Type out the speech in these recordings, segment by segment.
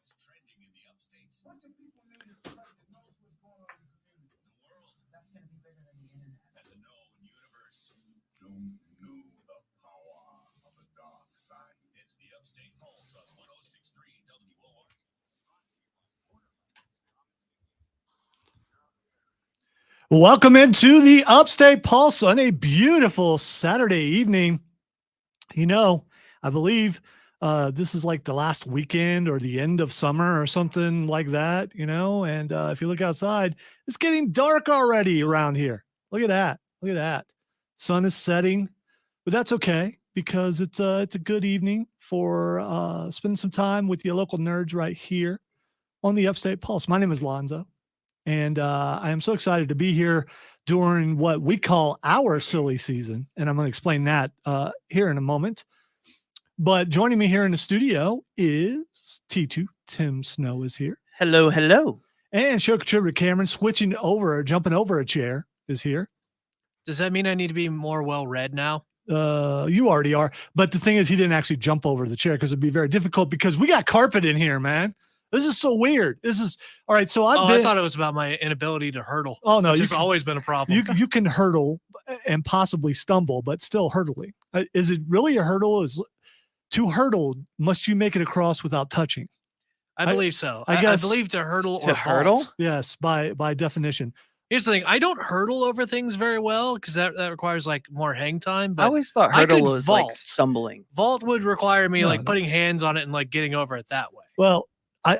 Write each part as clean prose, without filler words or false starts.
What's trending in the upstate? What do people need to say that knows what's going on in the community? The world. That's going to be bigger than the internet. And the known universe. Don't know the power of the dark side. It's the Upstate Pulse on 106.3 WOR. Welcome into the Upstate Pulse on a beautiful Saturday evening. You know, I believe this is like the last weekend or the end of summer or something like that, you know, and if you look outside, it's getting dark already around here. Look at that. Look at that. Sun is setting, but that's okay because it's a good evening for spending some time with your local nerds right here on the Upstate Pulse. My name is Lonzo. And I am so excited to be here during what we call our silly season. And I'm going to explain that here in a moment. But joining me here in the studio is T2. Tim Snow is here. Hello, hello. And show contributor Cameron jumping over a chair is here. Does that mean I need to be more well-read now? You already are. But the thing is, he didn't actually jump over the chair because it'd be very difficult because we got carpet in here, man. This is so weird. This is all right. So I thought it was about my inability to hurdle. Oh no, which has always been a problem. You can hurdle and possibly stumble, but still hurdling. Is it really a hurdle? To hurdle, must you make it across without touching? I believe so. I guess I believe to hurdle to or hurdle. vault. Yes, by definition. Here's the thing: I don't hurdle over things very well because that requires like more hang time. But I always thought hurdle was like stumbling. Vault would require me like putting hands on it and like getting over it that way. Well,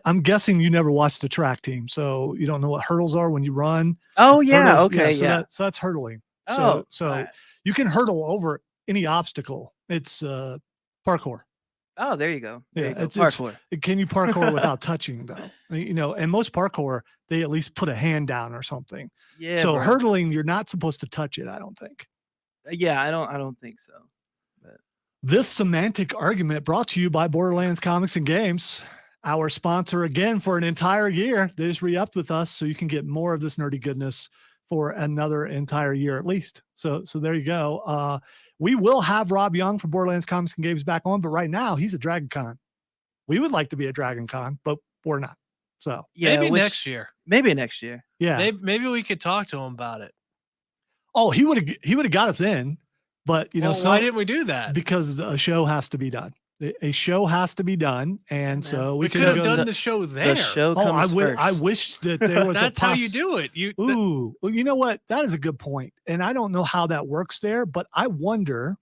I'm guessing you never watched the track team, so you don't know what hurdles are when you run. Oh yeah, hurdles, okay, yeah. So that's hurdling. Oh, so you can hurdle over any obstacle. It's parkour. Oh, there you go. There yeah, you go. Parkour. Can you parkour without touching though? You know, and most parkour they at least put a hand down or something. Yeah. So hurdling, you're not supposed to touch it. I don't think. Yeah, I don't think so. But this semantic argument brought to you by Borderlands Comics and Games. Our sponsor again for an entire year. They just re-upped with us so you can get more of this nerdy goodness for another entire year at least. So there you go. We will have Rob Young from Borderlands Comics and Games back on, but right now he's at Dragon Con. We would like to be at Dragon Con, but we're not. So yeah, maybe next year. Maybe next year. Yeah. Maybe we could talk to him about it. Oh, he would have got us in, but you know, why didn't we do that? Because a show has to be done. A show has to be done, and so we could have done the show there. The show comes first. I wish that there was. That's how you do it. Well, you know what? That is a good point, and I don't know how that works there, but I wonder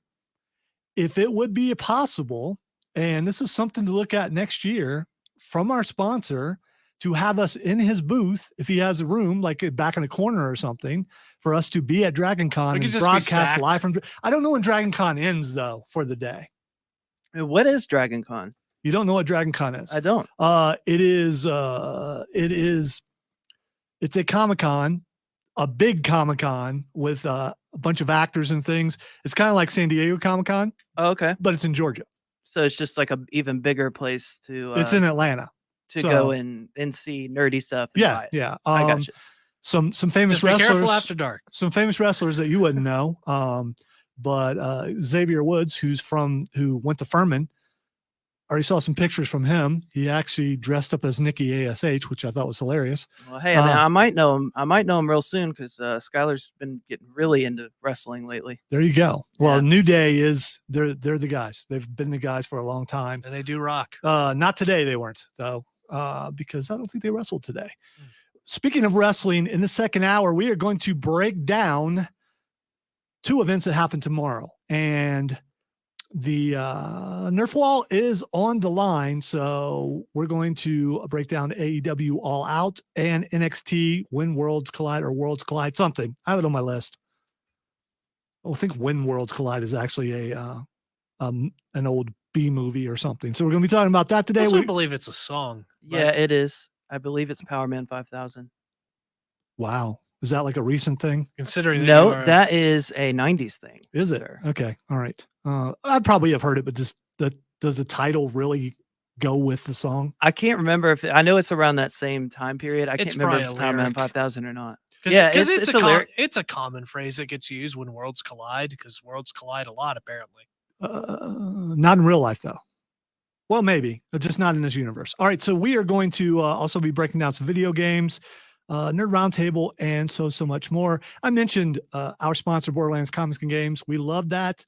if it would be possible. And this is something to look at next year from our sponsor to have us in his booth if he has a room like back in a corner or something for us to be at Dragon Con and broadcast live from. I don't know when Dragon Con ends though for the day. What is Dragon Con? You don't know what Dragon Con is? I don't. It's a Comic-Con, a big Comic-Con with a bunch of actors and things. It's kind of like San Diego Comic-Con. Oh, okay. But it's in Georgia. So it's just like an even bigger place to it's in Atlanta. To go and see nerdy stuff. Yeah, yeah. I got you. Some famous just wrestlers. Be careful after dark. Some famous wrestlers that you wouldn't know. But Xavier Woods, who went to Furman, already saw some pictures from him. He actually dressed up as Nikki ASH, which I thought was hilarious. Well, hey, I might know him. I might know him real soon because Skylar's been getting really into wrestling lately. There you go. Well, New Day they're the guys. They've been the guys for a long time, and they do rock. Not today, they weren't though, because I don't think they wrestled today. Speaking of wrestling, in the second hour, we are going to break down two events that happen tomorrow, and the Nerf wall is on the line. So we're going to break down AEW All Out and NXT When Worlds Collide or Worlds Collide something. I have it on my list. I think When Worlds Collide is actually an old B movie or something. So we're going to be talking about that today. I also believe it's a song. Yeah, it is. I believe it's Power Man 5000. Wow. Is that like a recent thing? Considering that is a 90s thing. Is it? Sir. Okay. All right. I probably have heard it, but does the title really go with the song? I can't remember I know it's around that same time period. I can't remember if it's Power Man 5000 or not. Yeah, it's a common phrase that gets used when worlds collide because worlds collide a lot apparently. Not in real life though. Well, maybe, but just not in this universe. All right, so we are going to also be breaking down some video games, Nerd Roundtable, and so much more. I mentioned our sponsor, Borderlands Comics and Games. We love that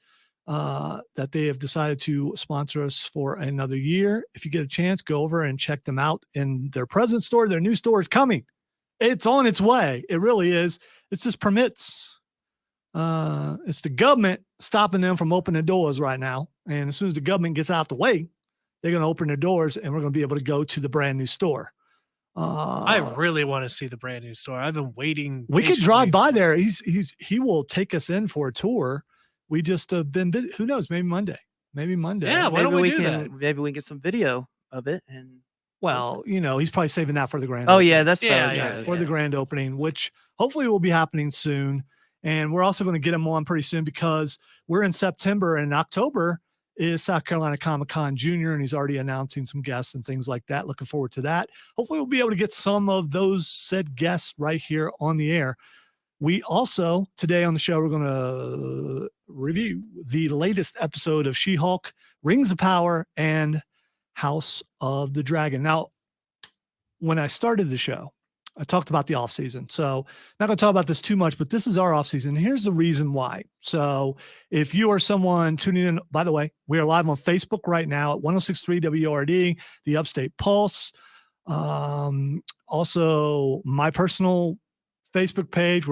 they have decided to sponsor us for another year. If you get a chance, go over and check them out in their present store. Their new store is coming. It's on its way. It really is. It's just permits. It's the government stopping them from opening doors right now. And as soon as the government gets out the way, they're going to open their doors and we're going to be able to go to the brand new store. I really want to see the brand new store. I've been waiting. We could drive by there. He will take us in for a tour. We just have been busy. Who knows? Maybe Monday. Yeah, why don't we do that? Maybe we can get some video of it. And well, he's probably saving that for the grand. Oh opening. yeah, that's for the grand opening, which hopefully will be happening soon. And we're also going to get him on pretty soon because we're in September, and October is South Carolina Comic-Con Junior, and he's already announcing some guests and things like that. Looking forward to that. Hopefully we'll be able to get some of those said guests right here on the air. We also, today on the show, we're going to review the latest episode of She-Hulk, Rings of Power, and House of the Dragon. Now, when I started the show, I talked about the off season. So not going to talk about this too much, but this is our off season. Here's the reason why. So if you are someone tuning in, by the way, we are live on Facebook right now at 106.3 WRD, the Upstate Pulse. Also my personal Facebook page.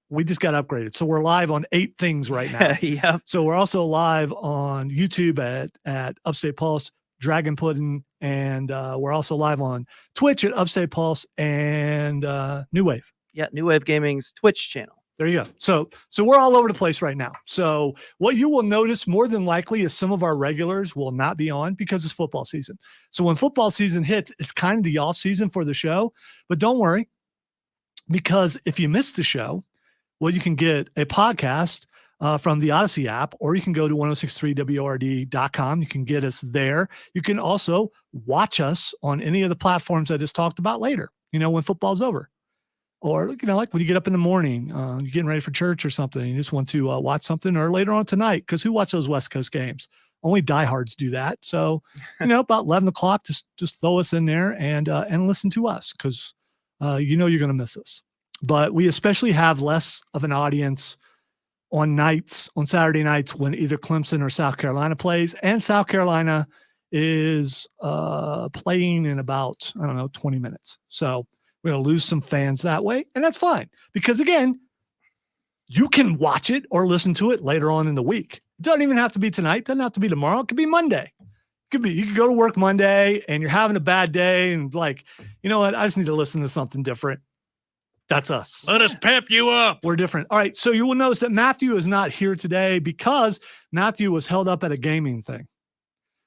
We just got upgraded. So we're live on 8 things right now. Yeah. So we're also live on YouTube at Upstate Pulse, Dragon Pudding, and we're also live on Twitch at Upstate Pulse and New Wave. Yeah, New Wave Gaming's Twitch channel. There you go. So we're all over the place right now. So what you will notice more than likely is some of our regulars will not be on because it's football season. So when football season hits, it's kind of the off season for the show. But don't worry, because if you missed the show, well, you can get a podcast from the Odyssey app, or you can go to 1063wrd.com. You can get us there. You can also watch us on any of the platforms I just talked about later, when football's over. Or, like when you get up in the morning, you're getting ready for church or something, and you just want to watch something, or later on tonight, because who watches those West Coast games? Only diehards do that. So, about 11 o'clock, just throw us in there and listen to us, because you're going to miss us. But we especially have less of an audience on Saturday nights when either Clemson or South Carolina plays, and South Carolina is playing in about, 20 minutes. So we're going to lose some fans that way, and that's fine, because again, you can watch it or listen to it later on in the week. It doesn't even have to be tonight. It doesn't have to be tomorrow. It could be Monday. You could go to work Monday and you're having a bad day and like, you know what? I just need to listen to something different. That's us. Let us pep you up. We're different. All right. So you will notice that Matthew is not here today because Matthew was held up at a gaming thing.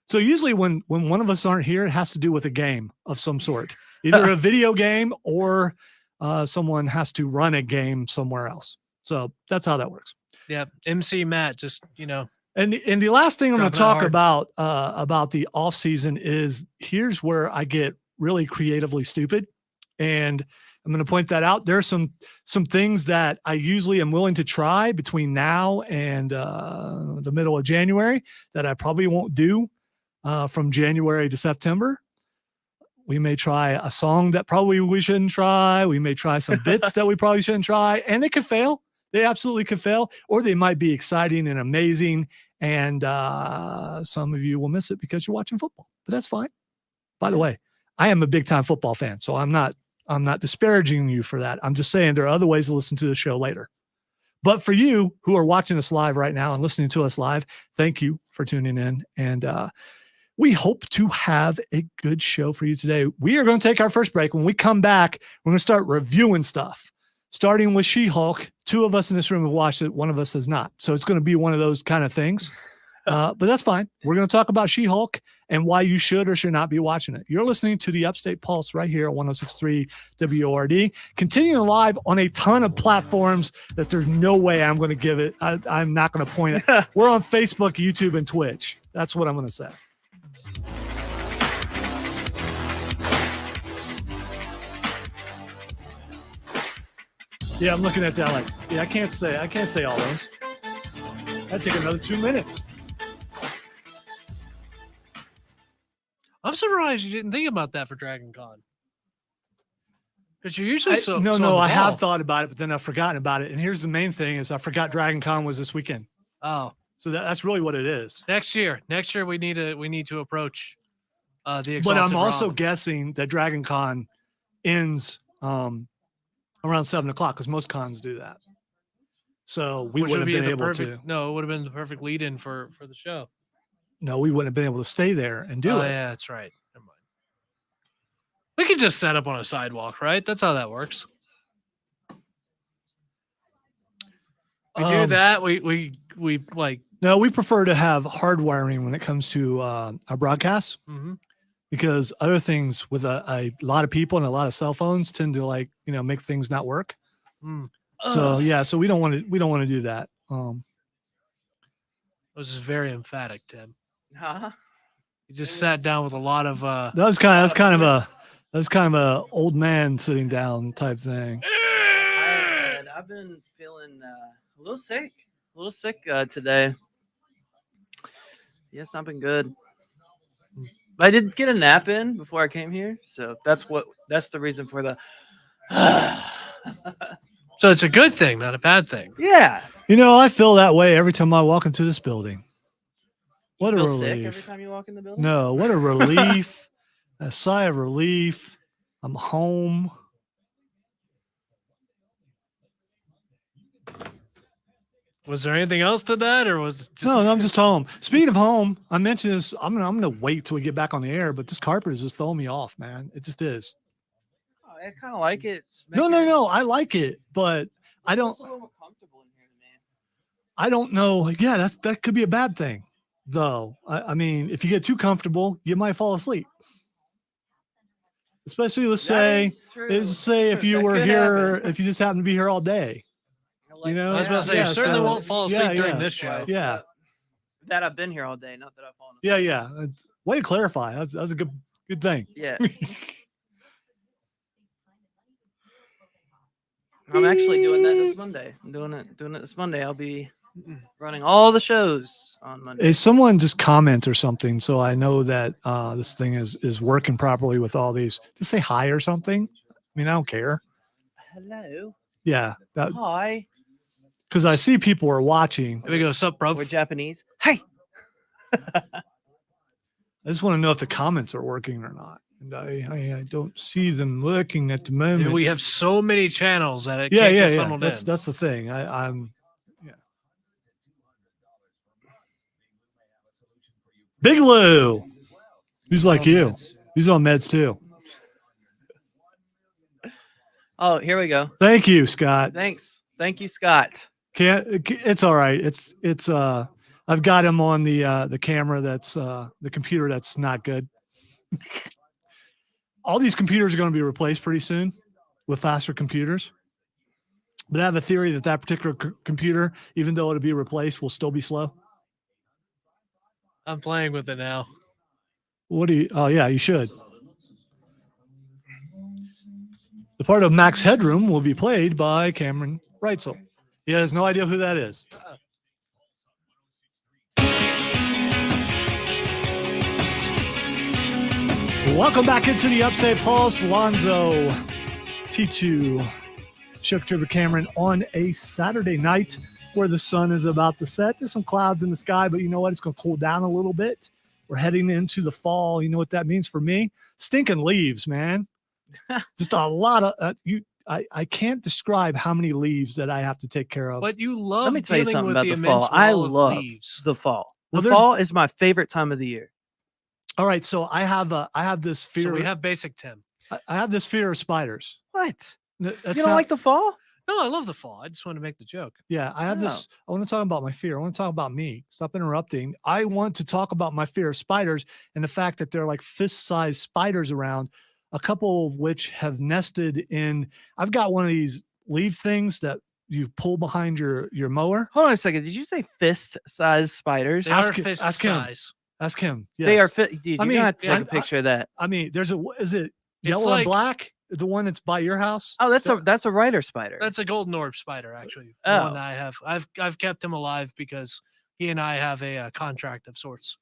So usually when one of us aren't here, it has to do with a game of some sort, either a video game or someone has to run a game somewhere else. So that's how that works. Yeah. MC Matt, just, And the last thing I'm going to talk hard. about the off season is here's where I get really creatively stupid. And I'm going to point that out. There are some things that I usually am willing to try between now and the middle of January that I probably won't do from January to September. We may try a song that probably we shouldn't try. We may try some bits that we probably shouldn't try, and they could fail. They absolutely could fail, or they might be exciting and amazing. And some of you will miss it because you're watching football, but that's fine. By the way, I am a big time football fan, so I'm not disparaging you for that. I'm just saying there are other ways to listen to the show later. But for you who are watching us live right now and listening to us live, thank you for tuning in. And we hope to have a good show for you today. We are going to take our first break. When we come back, we're going to start reviewing stuff, starting with She-Hulk. 2 of us in this room have watched it. 1 of us has not. So it's going to be one of those kind of things. But that's fine. We're going to talk about She-Hulk and why you should or should not be watching it. You're listening to the Upstate Pulse right here at 106.3 WORD. Continuing live on a ton of platforms that there's no way I'm going to give it. I'm not going to point it. We're on Facebook, YouTube, and Twitch. That's what I'm going to say. Yeah, I'm looking at that like, yeah, I can't say all those. That'd take another 2 minutes. I'm surprised you didn't think about that for Dragon Con. Because you're usually so no, so no, on the I have ball. thought about it, but then I've forgotten about it. And here's the main thing: is I forgot Dragon Con was this weekend. Oh, So that's really what it is. next year we need to approach the Exalted But I'm also Realm. guessing that Dragon Con ends around 7 o'clock because most cons do that. So we Which wouldn't would have be been the able perfect, to. No, it would have been the perfect lead-in for the show. No, we wouldn't have been able to stay there and do it. Yeah, that's right. Never mind. We could just set up on a sidewalk, right? That's how that works. We do that. We like. No, we prefer to have hard wiring when it comes to our broadcasts Mhm. because other things with a lot of people and a lot of cell phones tend to make things not work. Mm. So yeah, so we don't want to do that. This is very emphatic, Tim. Huh? You just sat down with a lot of. That was kind of a old man sitting down type thing. I've been feeling a little sick today. Yes, not been good. I did get a nap in before I came here, so that's the reason for the. So it's a good thing, not a bad thing. Yeah. I feel that way every time I walk into this building. What a You feel sick relief. every time you walk in the building? No, what a relief. A sigh of relief. I'm home. Was there anything else to that, or was it just... No, I'm just home. Speaking of home, I mentioned this. I'm gonna wait till we get back on the air, but this carpet is just throwing me off, man. It just is. Oh, I kind of like it. No. I like it, but I don't. It's a little more comfortable in here, man. I don't know. Yeah, that could be a bad thing, though. I mean, if you get too comfortable, you might fall asleep. Especially, let's say if you That were could here, happen. if you just happen to be here all day. I know? I was about to say, Yeah, you certainly so- won't fall asleep yeah, during yeah. this show. Yeah. That I've been here all day, not that I've fallen asleep. Yeah. Way to clarify. That's a good thing. Yeah. I'm actually doing that this Monday. I'm doing it this Monday. I'll be running all the shows on Monday. Is someone just comment or something so I know that this thing is working properly with all these? Just say hi or something. I mean, I don't care. Hello. Yeah, Hi. because I see people are watching. There we go. Sup, bro? We're Japanese. Hey. I just want to know if the comments are working or not. And I don't see them looking at the moment. We have so many channels that it yeah. can't get funneled in. That's the thing. I'm Big Lou. He's like you. He's on meds too. Oh, here we go. Thank you, Scott. Thanks. Thank you, Scott. It's all right. It's I've got him on the camera that's the computer that's not good. All these computers are going to be replaced pretty soon with faster computers. But I have a theory that particular computer, even though it'll be replaced, will still be slow. I'm playing with it now. Oh yeah, you should. The part of Max Headroom will be played by Cameron Reitzel. He has no idea who that is. Welcome back into the Upstate Pulse. Lonzo, T2, Chuck Tripper Cameron on a Saturday night where the sun is about to set. There's some clouds in the sky, but you know what? It's going to cool down a little bit. We're heading into the fall. You know what that means for me? Stinking leaves, man. Just a lot of I can't describe how many leaves that I have to take care of. But you Let love me tell you dealing something with about the the fall. immense I wall of love leaves. the fall. Well, The there's- fall is my favorite time of the year. All right, so I have this fear. So we have basic Tim. I have this fear of spiders. What? That's You don't like the fall? No, I love the fall. I just want to make the joke. Yeah, I have this. I want to talk about my fear. I want to talk about me. Stop interrupting. I want to talk about my fear of spiders and the fact that there are like fist-sized spiders around, a couple of which have nested in. I've got one of these leaf things that you pull behind your mower. Hold on a second. Did you say fist-sized spiders? They Ask are him- fist ask him. size. Ask him. Yes. They are fit. Dude, I you're mean, gonna have to take yeah, a picture of that. I mean, is it It's yellow like- and black? The one that's by your house? Oh, that's a rider spider. That's a golden orb spider, actually. The Oh. one that I have. I've kept him alive because he and I have a contract of sorts.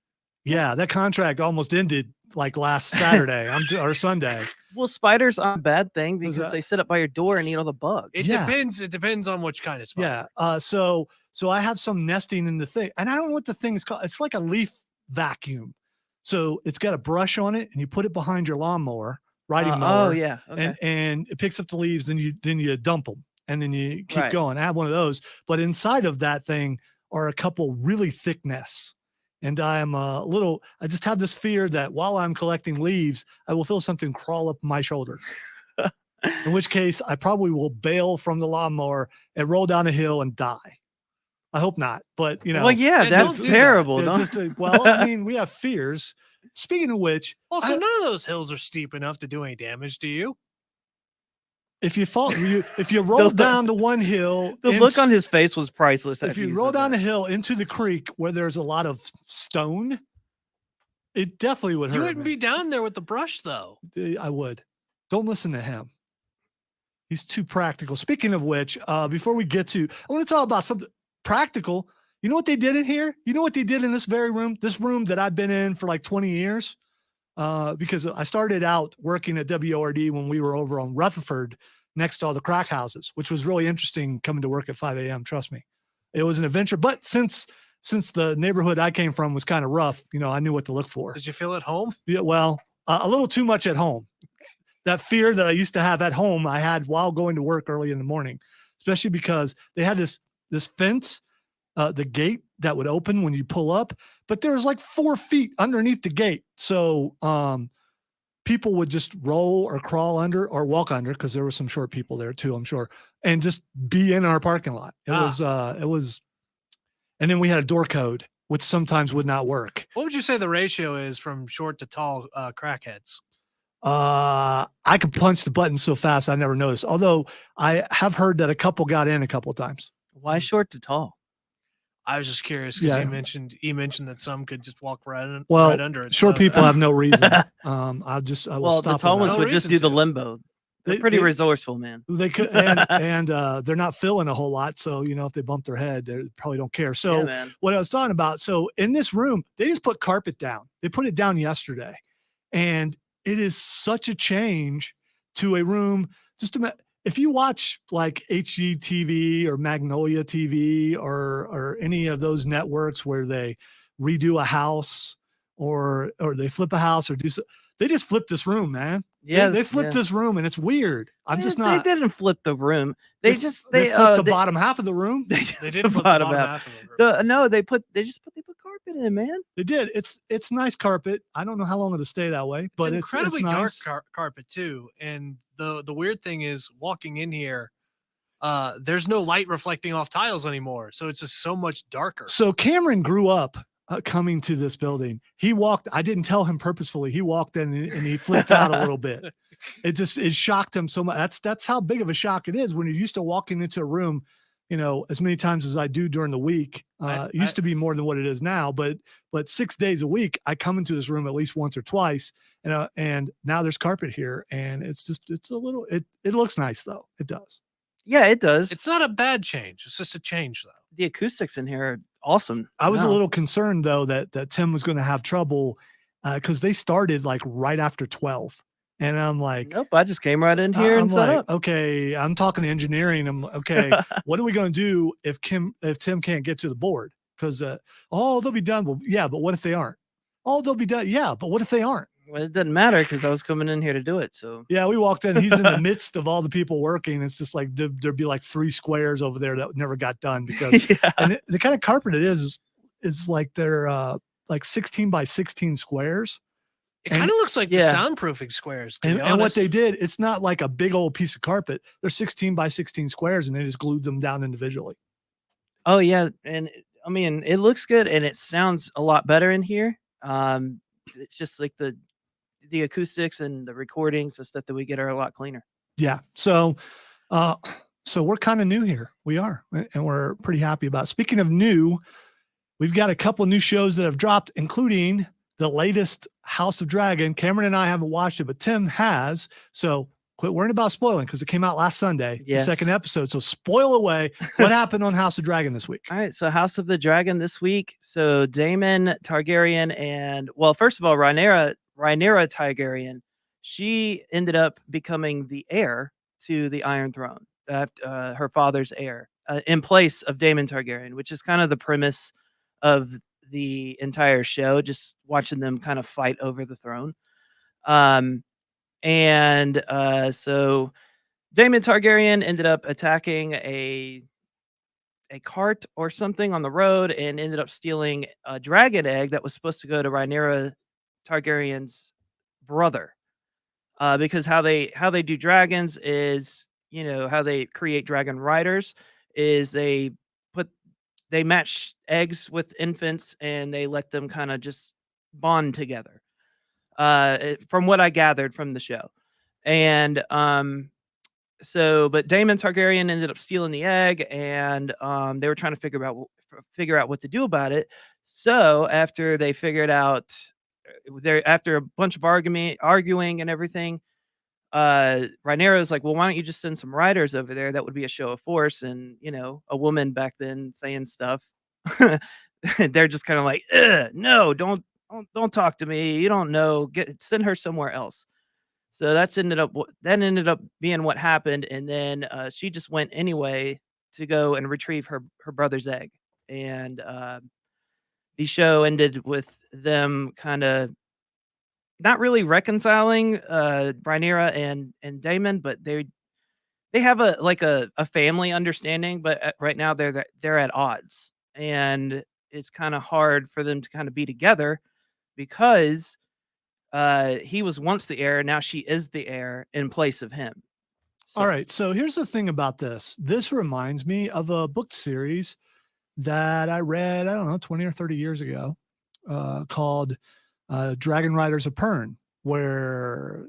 Yeah, that contract almost ended like last Saturday or Sunday. Well, spiders aren't a bad thing Was because that- they sit up by your door and eat all the bugs. It Yeah. depends. It depends on which kind of spider. Yeah. So I have some nesting in the thing, and I don't know what the thing is called. It's like a leaf vacuum. So it's got a brush on it, and you put it behind your lawnmower, riding mower. Oh yeah. Okay. And it picks up the leaves. Then you dump them, and then you keep Right. going. I have one of those, but inside of that thing are a couple really thick nests. And I just have this fear that while I'm collecting leaves, I will feel something crawl up my shoulder. In which case, I probably will bail from the lawnmower and roll down a hill and die. I hope not, but well, yeah, Yeah, that's don't do that. terrible. yeah, Don't- well, I mean, we have fears. Speaking of which, Also, I- none of those hills are steep enough to do any damage to you. if you roll down the one hill, the look on his face was priceless. if after you said roll down that. the hill into the creek where there's a lot of stone, it definitely would hurt. You wouldn't me. be down there with the brush, though. I would. Don't listen to him. He's too practical. Speaking of which, before we get to, I want to talk about something practical. You know what they did in here? You know what they did in this very room? This room that I've been in for like 20 years? Because I started out working at WORD when we were over on Rutherford next to all the crack houses, which was really interesting coming to work at 5 a.m. Trust me. It was an adventure. But since the neighborhood I came from was kind of rough, I knew what to look for. Did you feel at home? Yeah, well, a little too much at home. That fear that I used to have at home, I had while going to work early in the morning, especially because they had this fence, the gate that would open when you pull up, but there was like 4 feet underneath the gate. So people would just roll or crawl under or walk under, because there were some short people there too, I'm sure, and just be in our parking lot. It was, and then we had a door code, which sometimes would not work. What would you say the ratio is from short to tall crackheads? I could punch the button so fast I never noticed. Although I have heard that a couple got in a couple of times. Why short to tall? I was just curious because Yeah. he mentioned that some could just walk right Well, under it. short so- people have no reason. I will Well, stop. the tall with ones that. No would just reason do the to. limbo. They're They- pretty they- resourceful, man. They could, and they're not feeling a whole lot. So if they bump their head, they probably don't care. So Yeah, man. what I was talking about. So in this room, they just put carpet down. They put it down yesterday, and it is such a change to a room. If you watch like HGTV or Magnolia TV or any of those networks where they redo a house or they flip a house or they just flip this room, man. Yeah, they flipped this room, and it's weird. I'm just not. They didn't flip the room. They flipped flipped the bottom half of the room. They did the flip the bottom bottom half. half of the room. They put carpet in, man. They did. It's nice carpet. I don't know how long it'll stay that way, but It's it's incredibly nice. dark carpet too. And the weird thing is, walking in here, there's no light reflecting off tiles anymore, so it's just so much darker. So Cameron grew up coming to this building. He walked. I didn't tell him purposefully. He walked in and he flipped out a little bit. It shocked him so much. That's how big of a shock it is when you're used to walking into a room, as many times as I do during the week. It used to be more than what it is now, but 6 days a week, I come into this room at least once or twice, and now there's carpet here, and it's a little. It looks nice though. It does. Yeah, it does. It's not a bad change. It's just a change, though. The acoustics in here are awesome. I was a now. little concerned though that Tim was going to have trouble because they started like right after 12, and I'm like, Nope, I just came right in here I'm and set like, up. okay, I'm talking to engineering. I'm okay. What are we going to do if Tim can't get to the board? Because they'll be done. Well, yeah, but what if they aren't? Oh, they'll be done. Yeah, but what if they aren't? Well, it doesn't matter because I was coming in here to do it. So Yeah, we walked in. He's in the midst of all the people working. It's just like there'd be like 3 squares over there that never got done because yeah. and the kind of carpet it is like they're like 16 by 16 squares. It And- kind of looks like Yeah. the soundproofing squares. To be And what honest. they did, it's not like a big old piece of carpet. They're 16 by 16 squares, and they just glued them down individually. Oh yeah, and I mean it looks good and it sounds a lot better in here. It's just like the acoustics and the recordings and stuff that we get are a lot cleaner. Yeah. So we're kind of new here. We are, and we're pretty happy about it. Speaking of new, we've got a couple new shows that have dropped, including the latest House of Dragon. Cameron and I haven't watched it, but Tim has. So quit worrying about spoiling because it came out last Sunday, Yes. the second episode. So spoil away what happened on House of Dragon this week. All right, so House of the Dragon this week. So Daemon Targaryen and, well, first of all, Rhaenyra Targaryen, she ended up becoming the heir to the Iron Throne, her father's heir, in place of Daemon Targaryen, which is kind of the premise of the entire show, just watching them kind of fight over the throne. So Daemon Targaryen ended up attacking a cart or something on the road and ended up stealing a dragon egg that was supposed to go to Rhaenyra Targaryen's brother. Because how they do dragons is, how they create dragon riders is they match eggs with infants and they let them kind of just bond together. From what I gathered from the show. And but Daemon Targaryen ended up stealing the egg, and they were trying to figure out what to do about it. So after they figured out, after a bunch of arguing and everything, Rhaenyra is like, well, why don't you just send some riders over there? That would be a show of force. And a woman back then saying stuff. They're just kind of like, no, don't talk to me. You don't know. Send her somewhere else. So that ended up being what happened. And then she just went anyway to go and retrieve her brother's egg. And the show ended with them kind of not really reconciling Rhaenyra and Daemon, but they have a family understanding. But right now they're at odds, and it's kind of hard for them to kind of be together because he was once the heir, now she is the heir in place of him. So, all right. So here's the thing about this. This reminds me of a book series that I read, I don't know, 20 or 30 years ago, called Dragon Riders of Pern, where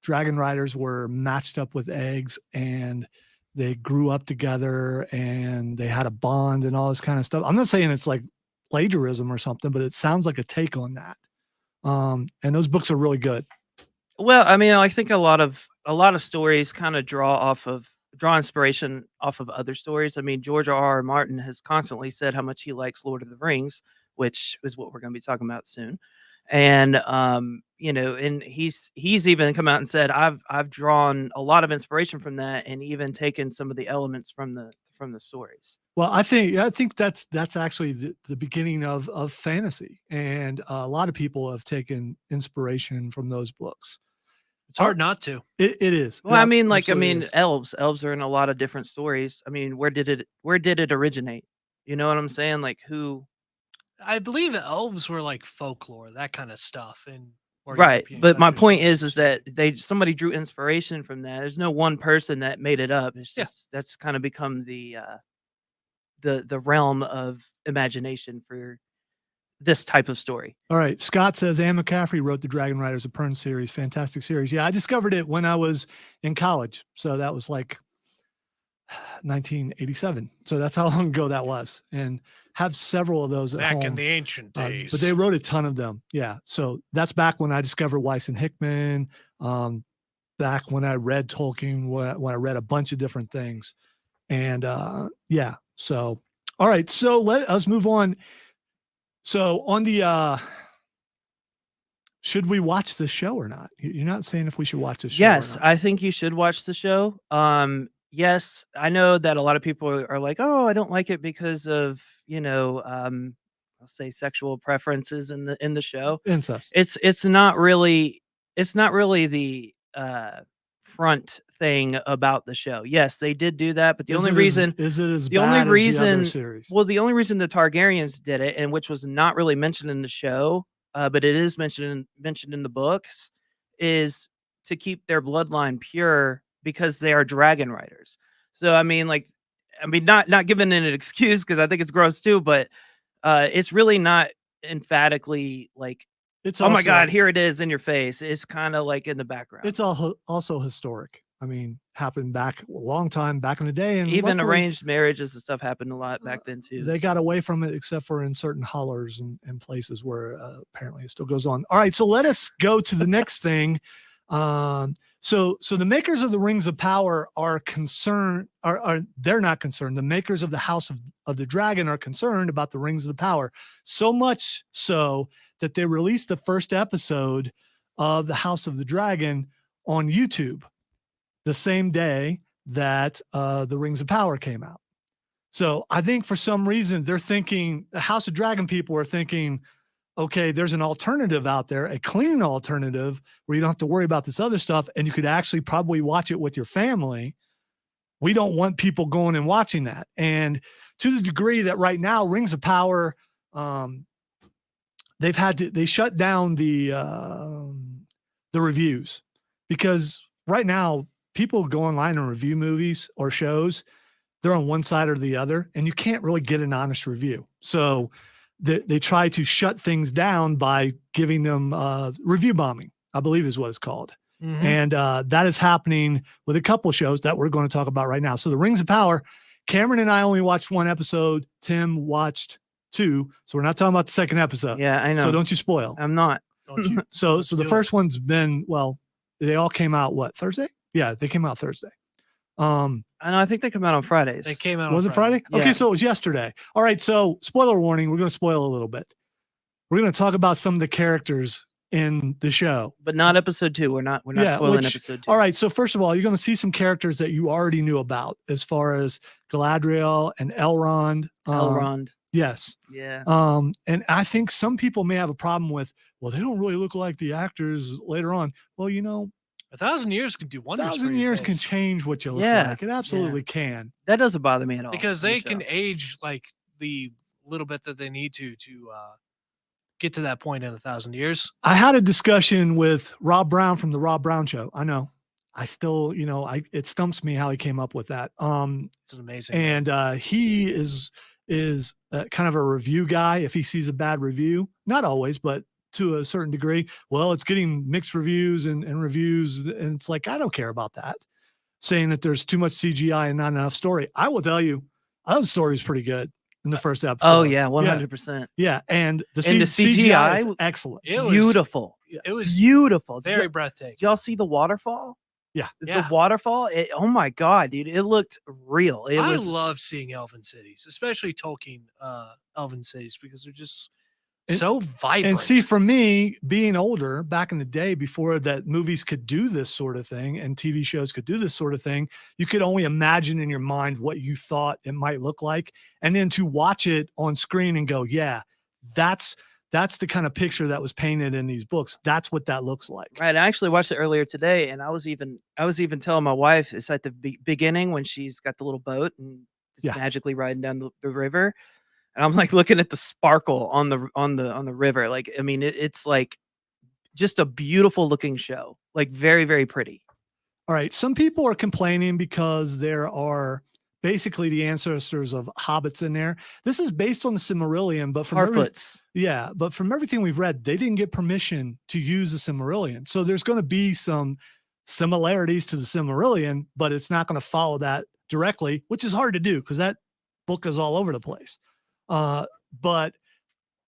dragon riders were matched up with eggs and they grew up together and they had a bond and all this kind of stuff. I'm not saying it's like plagiarism or something, but it sounds like a take on that. And those books are really good. Well, I mean, I think a lot of stories kind of draw inspiration off of other stories. I mean, George R.R. Martin has constantly said how much he likes Lord of the Rings, which is what we're going to be talking about soon. And and he's even come out and said, I've drawn a lot of inspiration from that, and even taken some of the elements from the stories. Well, I think that's actually the beginning of fantasy, and a lot of people have taken inspiration from those books. It's hard not to. It is. Well, It elves are in a lot of different stories. I mean, where did it originate? You know what I'm saying? Like, who? I believe elves were like folklore, that kind of stuff, Right. But my point is that somebody drew inspiration from that. There's no one person that made it up. It's just that's kind of become the realm of imagination for this type of story. All right. Scott says Anne McCaffrey wrote the Dragon Riders of Pern series. Fantastic series. Yeah, I discovered it when I was in college. So that was like 1987. So that's how long ago that was. And have several of those at home. Back in the ancient days. But they wrote a ton of them. Yeah. So that's back when I discovered Weiss and Hickman. Back when I read Tolkien, when I read a bunch of different things. And yeah. So, all right. So let us move on. So on the should we watch the show or not? You're not saying if we should watch the show. Yes, or not. I think you should watch the show. Yes, I know that a lot of people are like, oh, I don't like it because of, I'll say sexual preferences in the show. Incest. It's not really the front thing about the show. Yes, they did do that, but the only reason the only reason the Targaryens did it, and which was not really mentioned in the show, but it is mentioned in the books, is to keep their bloodline pure because they are dragon riders. So I mean, not giving it an excuse because I think it's gross too, but it's really not emphatically like, it's oh my God, here it is in your face. It's kind of like in the background. It's also historic. I mean, happened back a long time back in the day, and even arranged marriages and stuff happened a lot back then too. They got away from it, except for in certain hollers and places where apparently it still goes on. All right, so let us go to the next thing. So the makers of the Rings of Power are concerned, they're not concerned. The makers of the House of the Dragon are concerned about the Rings of the Power, so much so that they released the first episode of the House of the Dragon on YouTube the same day that the Rings of Power came out. So I think for some reason they're thinking, the House of Dragon people are thinking, okay, there's an alternative out there, a clean alternative where you don't have to worry about this other stuff, and you could actually probably watch it with your family. We don't want people going and watching that. And to the degree that right now, Rings of Power, they shut down the reviews, because right now people go online and review movies or shows. They're on one side or the other, and you can't really get an honest review. So they try to shut things down by giving them review bombing, I believe is what it's called. Mm-hmm. And that is happening with a couple of shows that we're going to talk about right now. So the Rings of Power, Cameron and I only watched one episode. Tim watched 2. So we're not talking about the second episode. Yeah, I know. So don't you spoil. I'm not. Don't you? So the first one's been, well, they all came out Thursday? Yeah, they came out Thursday. I know. I think they come out on Fridays. They came out. Was on it Friday? Yeah. Okay, so it was yesterday. All right, so spoiler warning, we're going to spoil a little bit. We're going to talk about some of the characters in the show. But not episode 2. We're not spoiling episode 2. All right, so first of all, you're going to see some characters that you already knew about, as far as Galadriel and Elrond. Elrond. Yes. Yeah. And I think some people may have a problem with, well, they don't really look like the actors later on. Well, 1,000 years can do wonders. 1,000 years can change what you look like. It absolutely can. That doesn't bother me at all. Because in the they show. can age like the little bit that they need to get to that point in 1,000 years. I had a discussion with Rob Brown from the Rob Brown Show. I know. I still, it stumps me how he came up with that. It's amazing. And he is kind of a review guy. If he sees a bad review, not always, but to a certain degree, well, it's getting mixed reviews and reviews. And it's like, I don't care about that. Saying that there's too much CGI and not enough story. I will tell you, the story is pretty good in the first episode. Oh yeah, 100%. Yeah. And the And the CGI is CGI excellent. It was Beautiful. It was Beautiful. very Did breathtaking. y'all see the waterfall? Yeah. The waterfall. Oh my God, dude! It looked real. I love seeing elven cities, especially Tolkien elven cities, because they're just so vibrant. And see, for me, being older back in the day, before that movies could do this sort of thing and TV shows could do this sort of thing, you could only imagine in your mind what you thought it might look like. And then to watch it on screen and go, yeah, that's the kind of picture that was painted in these books. That's what that looks like. Right. I actually watched it earlier today, and I was even telling my wife, it's at the beginning when she's got the little boat and it's magically riding down the river. And I'm like looking at the sparkle on the river. Like, I mean, it's like just a beautiful looking show, like very, very pretty. All right. Some people are complaining because there are basically the ancestors of hobbits in there. This is based on the Silmarillion, but but from everything we've read, they didn't get permission to use the Silmarillion. So there's going to be some similarities to the Silmarillion, but it's not going to follow that directly, which is hard to do because that book is all over the place. But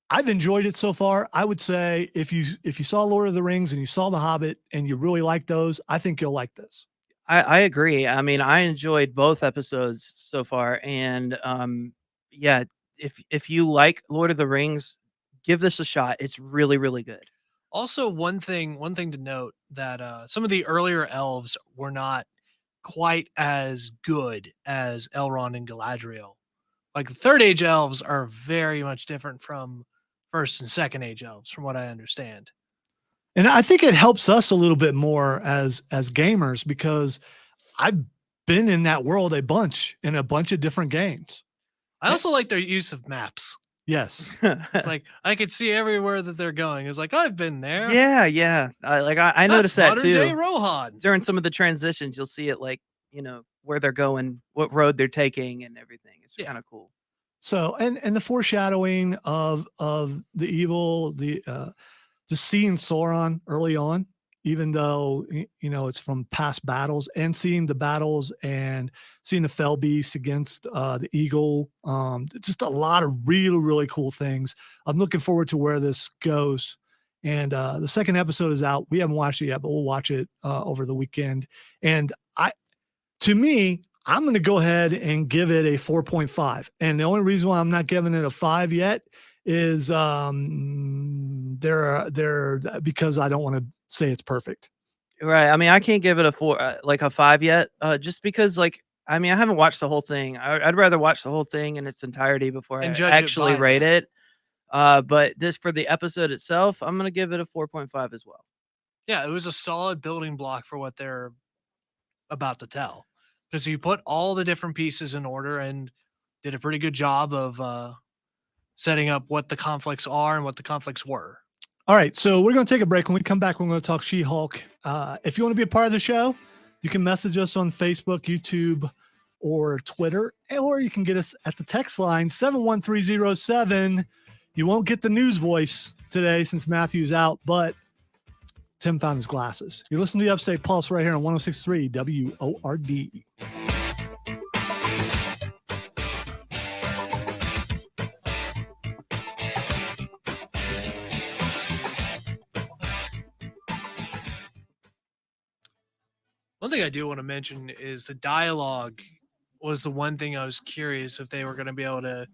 I've enjoyed it so far. I would say if you saw Lord of the Rings and you saw The Hobbit and you really like those, I think you'll like this. I agree. I mean, I enjoyed both episodes so far, and yeah, if you like Lord of the Rings, give this a shot. It's really, really good. Also, one thing to note that some of the earlier elves were not quite as good as Elrond and Galadriel. Like the Third Age elves are very much different from First and Second Age elves, from what I understand. And I think it helps us a little bit more as gamers because I've been in that world in a bunch of different games. I also like their use of maps. Yes. It's like I could see everywhere that they're going. It's like I've been there. Yeah. I noticed that too. Modern day Rohan. During some of the transitions, you'll see it like, where they're going, what road they're taking and everything. It's kind of cool. So, and the foreshadowing of the evil, just seeing Sauron early on, even though, it's from past battles, and seeing the battles and seeing the fell beast against the eagle. Just a lot of really, really cool things. I'm looking forward to where this goes. And the second episode is out. We haven't watched it yet, but we'll watch it over the weekend. And to me, I'm going to go ahead and give it a 4.5. And the only reason why I'm not giving it a 5 yet is because I don't want to say it's perfect. Right. I mean, I can't give it a 4, like a 5 yet, just because, like, I mean, I haven't watched the whole thing. I'd rather watch the whole thing in its entirety before And I judge it actually by rate that. it. But this for the episode itself, I'm gonna give it a 4.5 as well. Yeah, it was a solid building block for what they're about to tell, because you put all the different pieces in order and did a pretty good job of setting up what the conflicts are and what the conflicts were. All right, so we're going to take a break. When we come back, we're going to talk She-Hulk. If you want to be a part of the show, you can message us on Facebook, YouTube, or Twitter, or you can get us at the text line 71307. You won't get the news voice today since Matthew's out, but Tim found his glasses. You're listening to the Upstate Pulse right here on 106.3 WORD. One thing I do want to mention is the dialogue was the one thing I was curious if they were going to be able to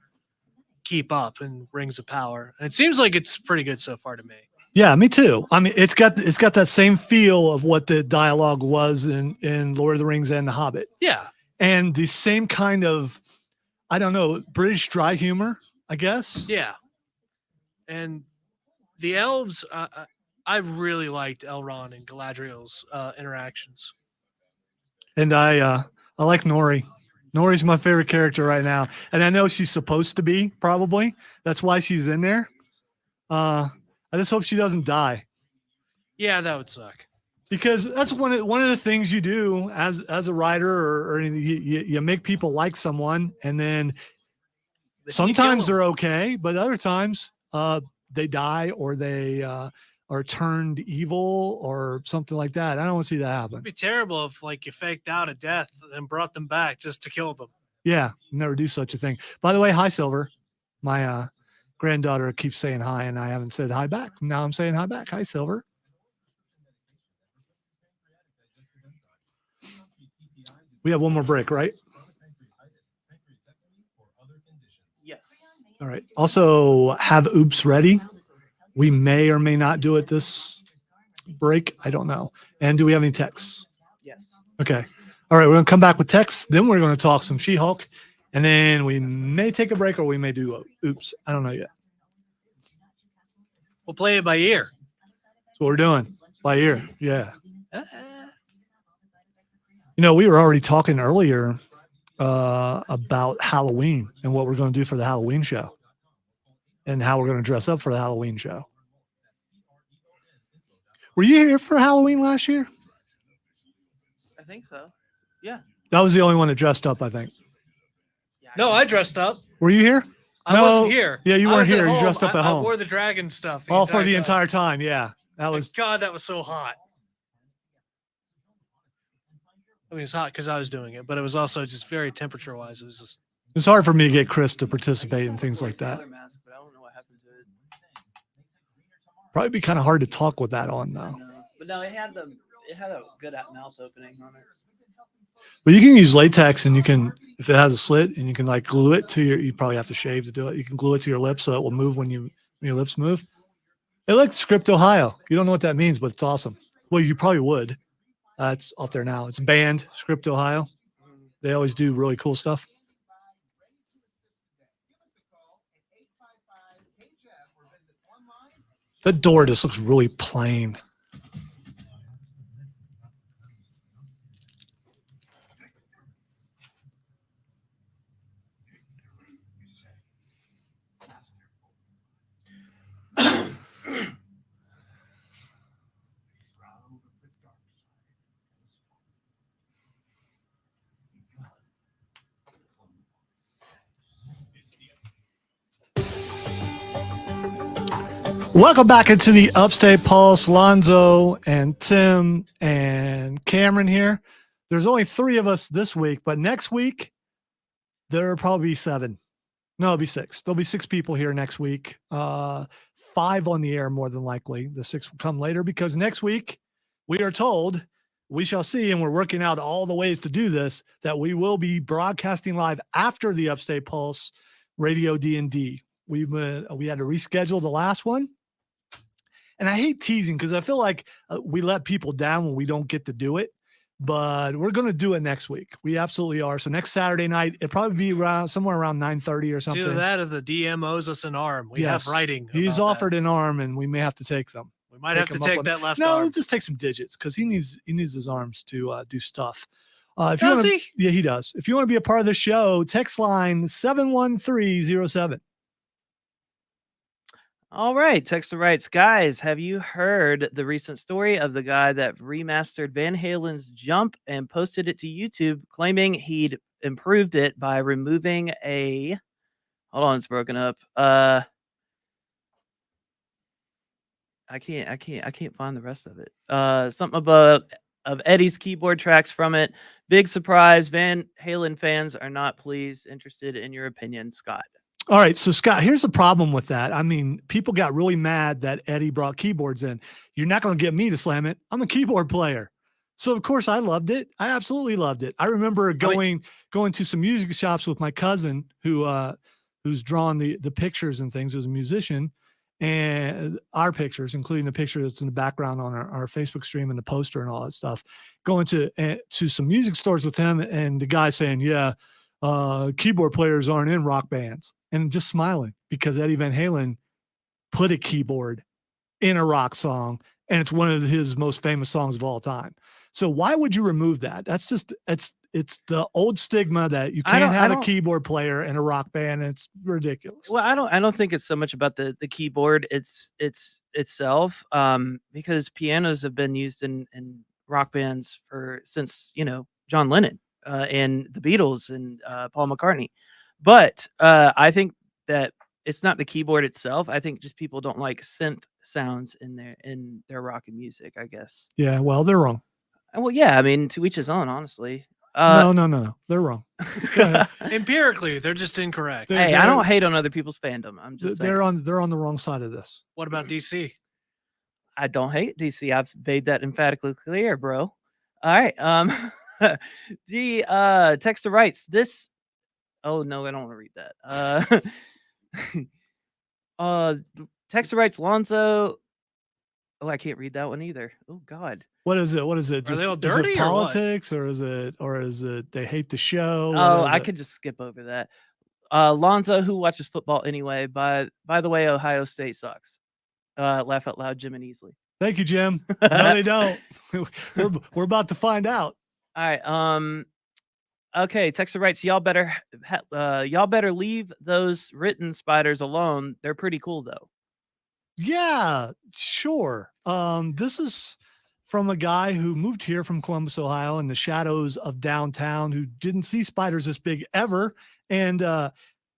keep up in Rings of Power. And it seems like it's pretty good so far to me. Yeah, me too. I mean, it's got that same feel of what the dialogue was in Lord of the Rings and The Hobbit. Yeah. And the same kind of, I don't know, British dry humor, I guess. Yeah. And the elves, I really liked Elrond and Galadriel's interactions. And I like Nori. Nori's my favorite character right now. And I know she's supposed to be, probably. That's why she's in there. I just hope she doesn't die. Yeah, that would suck. Because that's one of the things you do as a writer, or you make people like someone, and then sometimes they're okay, but other times they die or they are turned evil or something like that. I don't want to see that happen. It'd be terrible if like you faked out a death and brought them back just to kill them. Yeah, never do such a thing. By the way, hi Silver. My granddaughter keeps saying hi, and I haven't said hi back. Now I'm saying hi back. Hi Silver. We have one more break, right? Yes. All right. Also, have Oops ready. We may or may not do it this break. I don't know. And do we have any texts? Yes. Okay. All right. We're going to come back with texts. Then we're going to talk some She-Hulk. And then we may take a break, or we may do Oops. I don't know yet. We'll play it by ear. That's what we're doing. By ear. Yeah. You know, we were already talking earlier about Halloween and what we're going to do for the Halloween show and how we're going to dress up for the Halloween show. Were you here for Halloween last year? I think so. Yeah. That was the only one that dressed up, I think. No, I dressed up. Were you here? I wasn't here. Yeah, you I weren't was at here. You home. dressed up at home. I wore the dragon stuff. All for the entire time. Yeah. That was. God, that was so hot. I mean, it's hot because I was doing it, but it was also just very temperature wise. It was just. It's hard for me to get Chris to participate in things like that. Mask, but I don't know what happened to it. Probably be kind of hard to talk with that on, though. But no, it had a good mouth opening on it. But you can use latex, and you can, if it has a slit, and you can like glue it to your. You probably have to shave to do it. You can glue it to your lips so it will move when your lips move. It like Script Ohio. You don't know what that means, but it's awesome. Well, you probably would. It's off there now. It's banned, Script Ohio. They always do really cool stuff. The door just looks really plain. Welcome back into the Upstate Pulse. Lonzo and Tim and Cameron here. There's only 3 of us this week, but next week there'll probably be 7. No, it'll be 6. There'll be 6 people here next week. 5 on the air more than likely. The 6 will come later because next week we are told, we shall see, and we're working out all the ways to do this, that we will be broadcasting live after the Upstate Pulse Radio D&D. We had to reschedule the last one. And I hate teasing because I feel like we let people down when we don't get to do it. But we're going to do it next week. We absolutely are. So next Saturday night, it'll probably be somewhere around 9:30 or something. Either that or the DM owes us an arm. We have writing. He's offered an arm, and we may have to take them. We might have to take that left arm. No, arm. just take some digits because he needs his arms to do stuff. Does he? Yeah, he does. If you want to be a part of the show, text line 71307. All right, Texter writes, guys, have you heard the recent story of the guy that remastered Van Halen's Jump and posted it to YouTube, claiming he'd improved it by removing a... Hold on, it's broken up. I can't find the rest of it. Something about of Eddie's keyboard tracks from it. Big surprise. Van Halen fans are not pleased. Interested in your opinion, Scott. All right. So, Scott, here's the problem with that. I mean, people got really mad that Eddie brought keyboards in. You're not going to get me to slam it. I'm a keyboard player. So, of course, I loved it. I absolutely loved it. I remember going to some music shops with my cousin who's drawn the pictures and things, who's a musician, and our pictures, including the picture that's in the background on our Facebook stream and the poster and all that stuff, going to some music stores with him, and the guy saying, yeah, keyboard players aren't in rock bands, and just smiling because Eddie Van Halen put a keyboard in a rock song, and it's one of his most famous songs of all time. So why would you remove that? That's just, it's the old stigma that you can't have a keyboard player in a rock band. And it's ridiculous. Well, I don't think it's so much about the keyboard itself, because pianos have been used in rock bands since John Lennon and the Beatles and Paul McCartney. But I think that it's not the keyboard itself. I think just people don't like synth sounds in their rock and music, I guess. Yeah, well, they're wrong. Well, yeah, I mean, to each his own, honestly. No. They're wrong. Empirically, they're just incorrect. Hey, I don't hate on other people's fandom. I'm just they're on the wrong side of this. What about DC? I don't hate DC. I've made that emphatically clear, bro. All right. The texter writes this. Oh no, I don't want to read that. Texter writes Lonzo. Oh, I can't read that one either. Oh God. What is it? Are they all dirty, is it politics or is it they hate the show? Oh, I could just skip over that. Lonzo, who watches football anyway? By the way, Ohio State sucks. Laugh out loud, Jim and Easley. Thank you, Jim. No, they don't. We're about to find out. All right. Okay. Texter writes, y'all better leave those written spiders alone. They're pretty cool though. Yeah, sure. This is from a guy who moved here from Columbus, Ohio, in the shadows of downtown, who didn't see spiders this big ever, and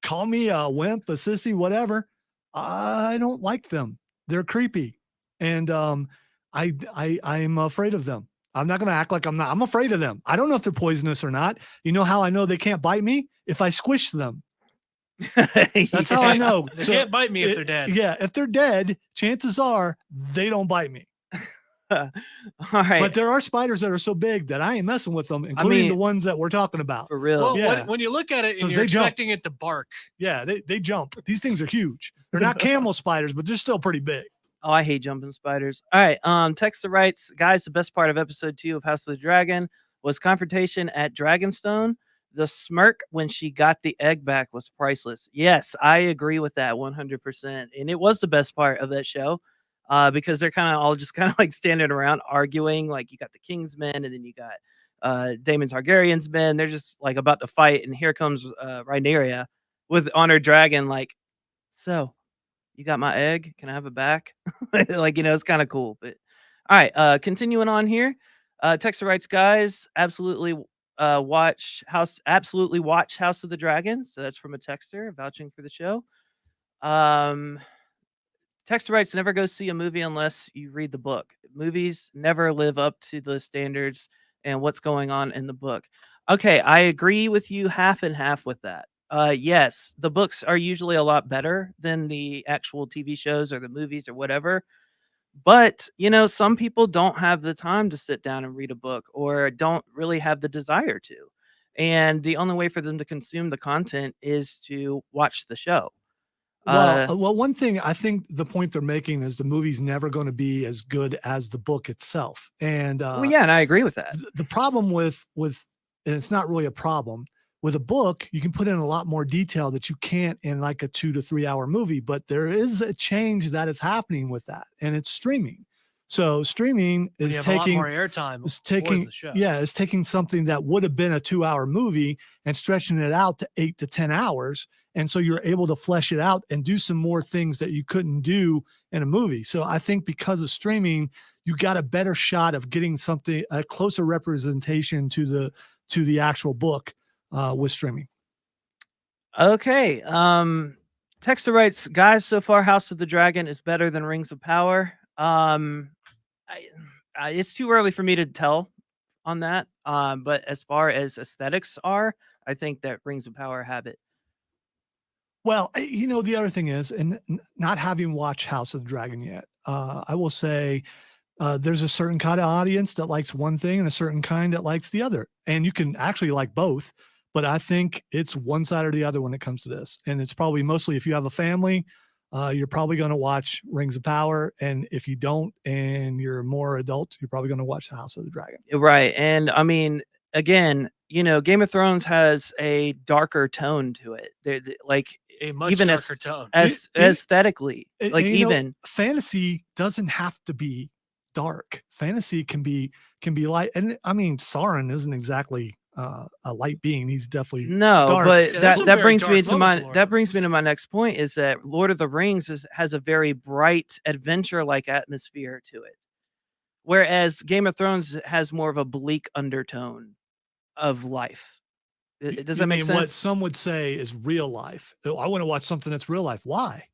call me a wimp, a sissy, whatever. I don't like them. They're creepy, and I'm afraid of them. I'm not going to act like I'm not. I'm afraid of them. I don't know if they're poisonous or not. You know how I know they can't bite me? If I squish them. That's how I know. They can't bite me if they're dead. Yeah, if they're dead, chances are they don't bite me. All right. But there are spiders that are so big that I ain't messing with them, including the ones that we're talking about. For real. Well, yeah. when you look at it and you're expecting it to bark. Yeah, they jump. These things are huge. They're not camel spiders, but they're still pretty big. Oh, I hate jumping spiders. All right. Texter writes, guys, the best part of episode 2 of House of the Dragon was confrontation at Dragonstone. The smirk when she got the egg back was priceless. Yes, I agree with that 100%. And it was the best part of that show. Because they're kind of all just kind of like standing around arguing. Like you got the King's men, and then you got Daemon Targaryen's men. They're just like about to fight, and here comes Rhaenyra with on her dragon. Like, so you got my egg? Can I have it back? Like, it's kind of cool. But all right, continuing on here. Texter writes, guys, absolutely watch House of the Dragon. So that's from a texter vouching for the show. Texter writes, never go see a movie unless you read the book. Movies never live up to the standards and what's going on in the book. Okay, I agree with you half and half with that. Yes, the books are usually a lot better than the actual TV shows or the movies or whatever. But, some people don't have the time to sit down and read a book or don't really have the desire to. And the only way for them to consume the content is to watch the show. Well, one thing I think the point they're making is the movie's never going to be as good as the book itself. And well, yeah, and I agree with that. the problem with and it's not really a problem with a book, you can put in a lot more detail that you can't in like a 2 to 3 hour movie, but there is a change that is happening with that, and it's streaming. So streaming is taking more airtime. It's taking something that would have been a 2 hour movie and stretching it out to 8 to 10 hours. And so you're able to flesh it out and do some more things that you couldn't do in a movie. So I think because of streaming, you got a better shot of getting a closer representation to the actual book with streaming. Okay. Texter writes, guys, so far House of the Dragon is better than Rings of Power. It's too early for me to tell on that. But as far as aesthetics are, I think that Rings of Power have it. Well, the other thing is, and not having watched House of the Dragon yet, I will say there's a certain kind of audience that likes one thing and a certain kind that likes the other. And you can actually like both, but I think it's one side or the other when it comes to this. And it's probably mostly if you have a family, you're probably going to watch Rings of Power. And if you don't, and you're more adult, you're probably going to watch the House of the Dragon. Right. And I mean, again, Game of Thrones has a darker tone to it. Like a much darker tone. Aesthetically, fantasy doesn't have to be dark. Fantasy can be light. And I mean, Sauron isn't exactly a light being. He's definitely dark. But that brings me to my next point is that Lord of the Rings has a very bright adventure-like atmosphere to it, whereas Game of Thrones has more of a bleak undertone of life. Does that make sense? What some would say is real life. I want to watch something that's real life. Why?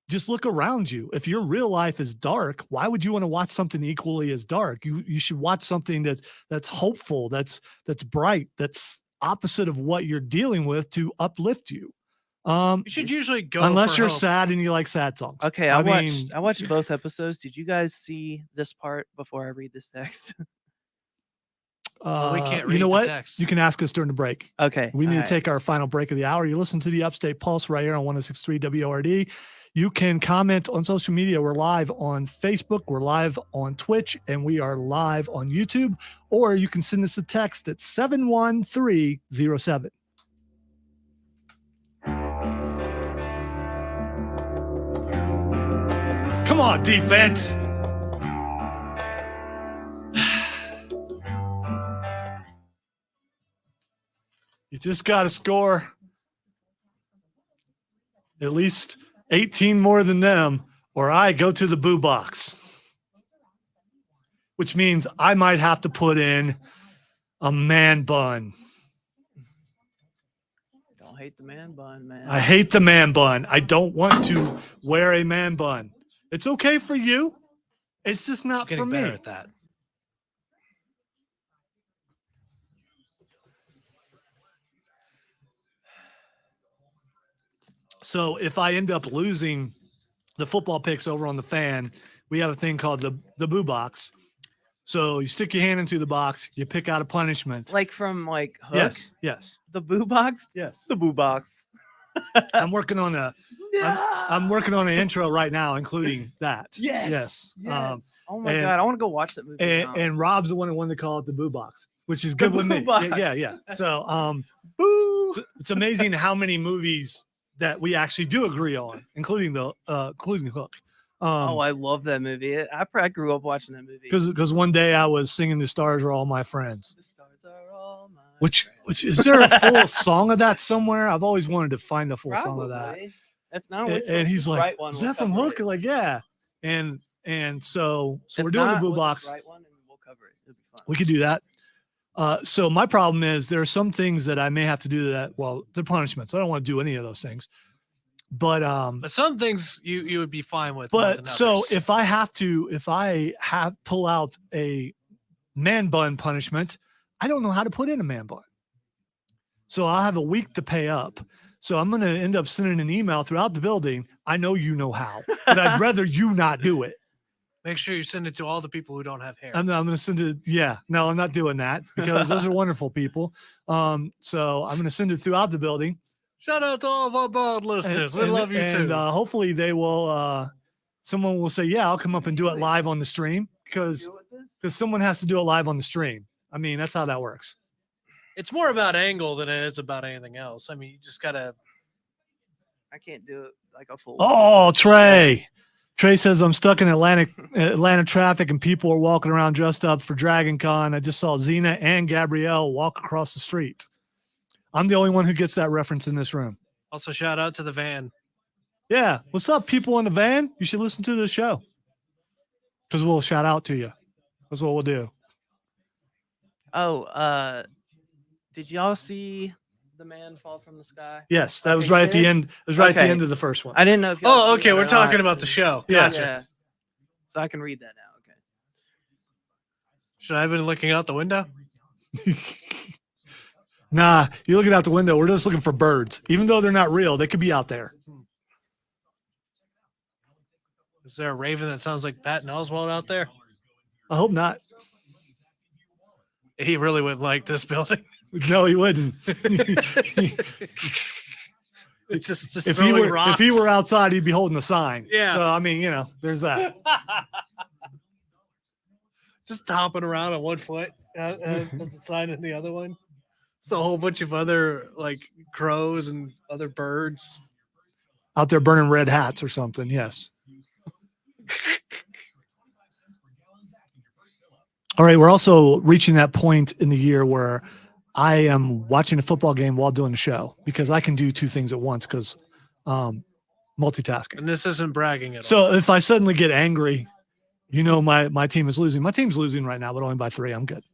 Just look around you. If your real life is dark, why would you want to watch something equally as dark? You should watch something that's hopeful, that's bright, that's opposite of what you're dealing with to uplift you. You should usually go unless you're hope. sad and you like sad songs. Okay, I watched both episodes. Did you guys see this part before I read this text? We can't read you know what? text. You can ask us during the break. Okay. We need to take our final break of the hour. You listen to the Upstate Pulse right here on 106.3 WORD. You can comment on social media. We're live on Facebook. We're live on Twitch. And we are live on YouTube. Or you can send us a text at 71307. Come on, defense. You just got to score at least 18 more than them, or I go to the boo box, which means I might have to put in a man bun. Don't hate the man bun, man. I hate the man bun. I don't want to wear a man bun. It's okay for you. It's just not for me. Getting better at that. So if I end up losing the football picks over on the fan, we have a thing called the boo box. So you stick your hand into the box, you pick out a punishment. Like from Hook? Yes. The boo box? Yes. The boo box. I'm working on I'm working on an intro right now, including that. Yes. Yes. Oh my God, I want to go watch that movie. And Rob's the one who wanted to call it the boo box, which is good with me. Box. Yeah. So it's amazing how many movies that we actually do agree on, including Hook. I love that movie. I grew up watching that movie. Because one day I was singing "The Stars Are All My Friends." The stars are all my Which is there a full song of that somewhere? I've always wanted to find a full song of that. If not, And he's like, right one, "Is we'll that from cover Hook?" it. Like, yeah. And so If we're doing not, the boo we'll box. just write one and we'll cover it. It'll be fun. We could do that. So my problem is there are some things that I may have to do that. Well, they're punishments. I don't want to do any of those things. But some things you would be fine with. But so if I have pull out a man bun punishment, I don't know how to put in a man bun. So I'll have a week to pay up. So I'm going to end up sending an email throughout the building. I know you know how, but I'd rather you not do it. Make sure you send it to all the people who don't have hair. I'm going to send it. Yeah, no, I'm not doing that because those are wonderful people. So I'm going to send it throughout the building. Shout out to all of our bald listeners. We love you too. Hopefully they will, someone will say, yeah, I'll come up and do it live on the stream because someone has to do it live on the stream. I mean, that's how that works. It's more about angle than it is about anything else. I mean, you just got to. I can't do it like a fool. Oh, Trey. Trey says, I'm stuck in Atlanta traffic and people are walking around dressed up for Dragon Con. I just saw Xena and Gabrielle walk across the street. I'm the only one who gets that reference in this room. Also, shout out to the van. Yeah. What's up, people in the van? You should listen to the show because we'll shout out to you. That's what we'll do. Oh, did y'all see the man fall from the sky? Yes, that was right at the end. It was right at the end of the first one. I didn't know if y'all Oh, seen okay. that We're or talking not. about the show. Yeah. Gotcha. Yeah. So I can read that now. Okay. Should I have been looking out the window? Nah, you're looking out the window. We're just looking for birds. Even though they're not real, they could be out there. Is there a raven that sounds like Patton Oswalt out there? I hope not. He really wouldn't like this building. No, he wouldn't. It's just if throwing rocks. he were outside, he'd be holding a sign. Yeah. So I mean, there's that. Just hopping around on one foot as the sign in the other one. It's a whole bunch of other like crows and other birds Out there burning red hats or something. Yes. All right. We're also reaching that point in the year where I am watching a football game while doing the show because I can do two things at once because multitasking. And this isn't bragging at all. So if I suddenly get angry, my team is losing. My team's losing right now, but only by 3. I'm good.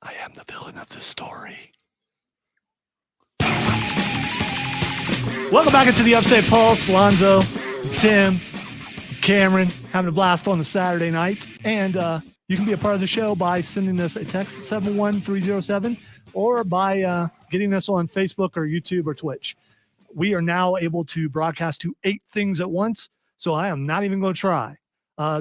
I am the villain of this story. Welcome back into the Upstate Pulse. Lonzo, Tim, Cameron, having a blast on the Saturday night. And you can be a part of the show by sending us a text at 71307 or by getting us on Facebook or YouTube or Twitch. We are now able to broadcast to 8 things at once, so I am not even going to try.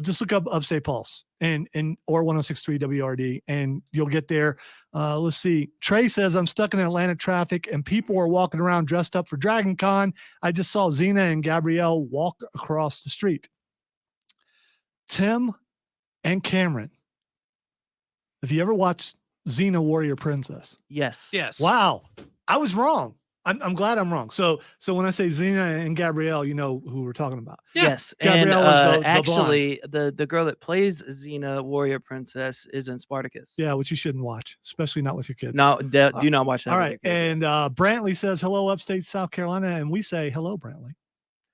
Just look up Upstate Pulse and or 106.3 WRD, and you'll get there. Let's see. Trey says, I'm stuck in Atlanta traffic, and people are walking around dressed up for Dragon Con. I just saw Xena and Gabrielle walk across the street. Tim and Cameron, have you ever watched Xena Warrior Princess? Yes. Yes. Wow. I was wrong. I'm glad I'm wrong. So when I say Xena and Gabrielle, you know who we're talking about. Yeah. Yes. Gabrielle and was the actually, the girl that plays Xena Warrior Princess is in Spartacus. Yeah, which you shouldn't watch, especially not with your kids. No, do not watch that. All with right. your kids. And Brantley says, hello, Upstate South Carolina. And we say, hello, Brantley.